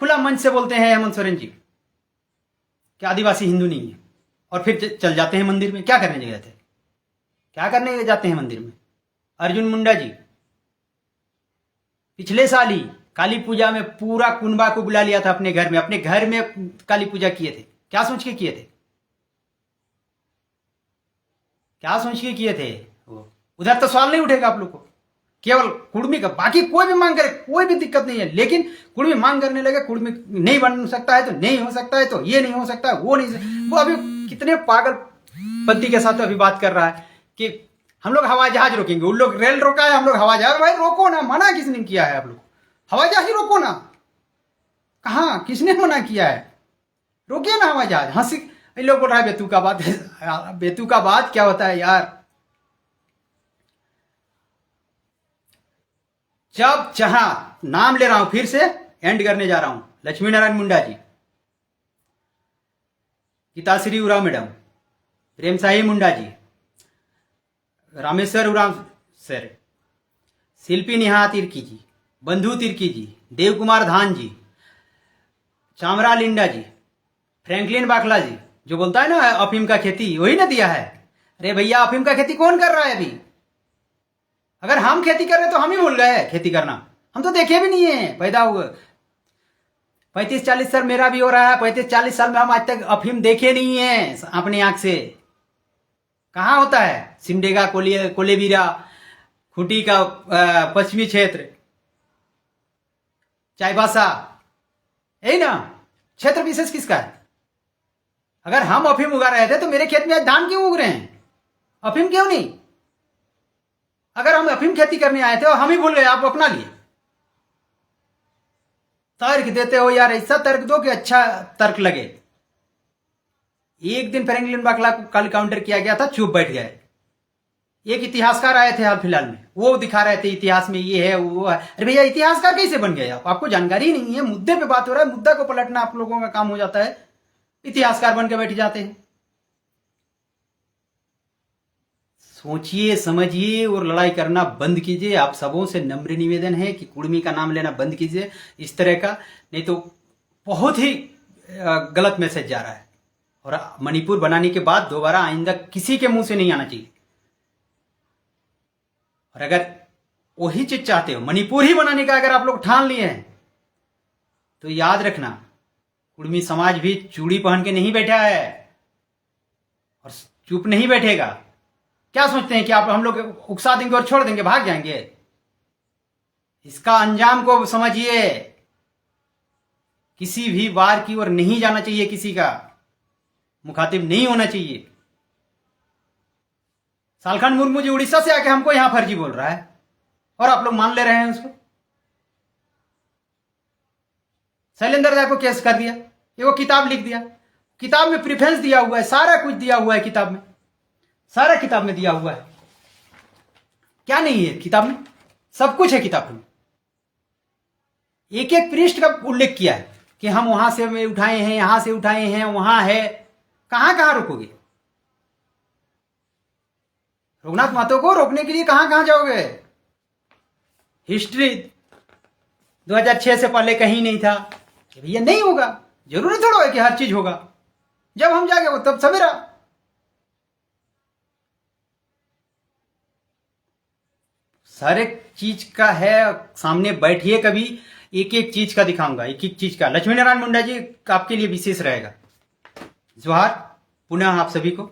खुला मंच से बोलते हैं हेमंत सोरेन जी कि आदिवासी हिंदू नहीं है, और फिर चल जाते हैं मंदिर में। क्या करने गए थे? क्या करने जाते हैं मंदिर में? अर्जुन मुंडा जी पिछले साल ही काली पूजा में पूरा कुनबा को बुला लिया था अपने घर में काली पूजा किए थे। क्या सोच के किए थे? क्या सोच के किए थे? वो उधर तो सवाल नहीं उठेगा आप लोग को। केवल कुर्मी का, बाकी कोई भी मांग करे कोई भी दिक्कत नहीं है, लेकिन कुर्मी मांग करने लगे, कुर्मी नहीं बन सकता है तो नहीं हो सकता है, तो ये नहीं हो सकता है, वो नहीं। वो अभी कितने पागलपंती के साथ अभी बात कर रहा है कि हम लोग हवाई जहाज रोकेंगे। उन लोग रेल रोका है, हम लोग हवाई जहाज। भाई रोको ना, मना किसने किया है? आप लोग हवाई जहाज ही रोको ना। कहा किसने मना किया है? रोकिए ना हवाई जहाज। हंसी इन लोग बोल रहा है बेतू का बात। बेतू का बात क्या होता है यार? जब चाहा, नाम ले रहा हूं, फिर से एंड करने जा रहा हूं। लक्ष्मी नारायण मुंडा जी, गीताश्री उरांव मैडम, प्रेम साही मुंडा जी, रामेश्वर उरांव सर, शिल्पी नेहा तिर्की जी, बंधु तिर्की जी, देव कुमार धान जी, चामरा लिंडा जी, फ्रैंकलिन बाखला जी, जो बोलता है ना अफीम का खेती, वही ना दिया है। अरे भैया अफीम का खेती कौन कर रहा है अभी? अगर हम खेती कर रहे तो हम ही भूल गए खेती करना। हम तो देखे भी नहीं है पैदा हुए। 35-40 साल मेरा भी हो रहा है। 35-40 साल में हम आज तक अफीम देखे नहीं है अपनी आंख से। कहां होता है? सिमडेगा, कोलेबिरा, खूंटी का पश्चिमी क्षेत्र, चाईबासा, यही ना क्षेत्र विशेष किसका है? अगर हम अफीम उगा रहे थे तो मेरे खेत में आज धान क्यों उग रहे हैं? अफीम क्यों नहीं? अगर हम अफीम खेती करने आए थे और हम ही भूल गए, आप अपना लिए। तर्क देते हो यार, ऐसा तर्क दो कि अच्छा तर्क लगे। एक दिन फ्रैंकलिन बाखला को कल काउंटर किया गया था, चुप बैठ गए। एक इतिहासकार आए थे हाल फिलहाल में, वो दिखा रहे थे इतिहास में ये है वो है। अरे भैया इतिहासकार कैसे बन गए आप? आपको जानकारी नहीं है। मुद्दे पे बात हो रहा है, मुद्दा को पलटना आप लोगों का काम हो जाता है, इतिहासकार बन के बैठ जाते हैं। सोचिए, समझिए और लड़ाई करना बंद कीजिए। आप सबों से नम्र निवेदन है कि कुर्मी का नाम लेना बंद कीजिए इस तरह का, नहीं तो बहुत ही गलत मैसेज जा रहा है। और मणिपुर बनाने के बाद दोबारा आइंदा किसी के मुंह से नहीं आना चाहिए। और अगर वही चीज चाहते हो, मणिपुर ही बनाने का अगर आप लोग ठान लिए हैं, तो याद रखना कुर्मी समाज भी चूड़ी पहन के नहीं बैठा है और चुप नहीं बैठेगा। क्या सोचते हैं कि आप हम लोग उकसा देंगे और छोड़ देंगे, भाग जाएंगे? इसका अंजाम को समझिए। किसी भी वार की ओर नहीं जाना चाहिए, किसी का मुखातिब नहीं होना चाहिए। सालखन मुर्मू जी उड़ीसा से आके हमको यहां फर्जी बोल रहा है और आप लोग मान ले रहे हैं उसको। शैलेंद्र राय को केस कर दिया, ये वो किताब लिख दिया, किताब में प्रेफरेंस दिया हुआ है, सारा कुछ दिया हुआ है किताब में, सारा किताब में दिया हुआ है। क्या नहीं है किताब में? सब कुछ है किताब में। एक एक पृष्ठ का उल्लेख किया है कि हम वहां से उठाए हैं, यहां से उठाए हैं, वहां है। कहां कहां रोकोगे? रघुनाथ महतो को रोकने के लिए कहां कहां जाओगे? हिस्ट्री 2006 से पहले कहीं नहीं था। भैया नहीं होगा, जरूरी थोड़ा है कि हर चीज होगा। जब हम जागे वो तब सवेरा। सारे चीज का है, सामने बैठिए, कभी एक एक चीज का दिखाऊंगा, एक एक चीज का। लक्ष्मी नारायण मुंडा जी आपके लिए विशेष रहेगा। जोहार पुनः आप सभी को।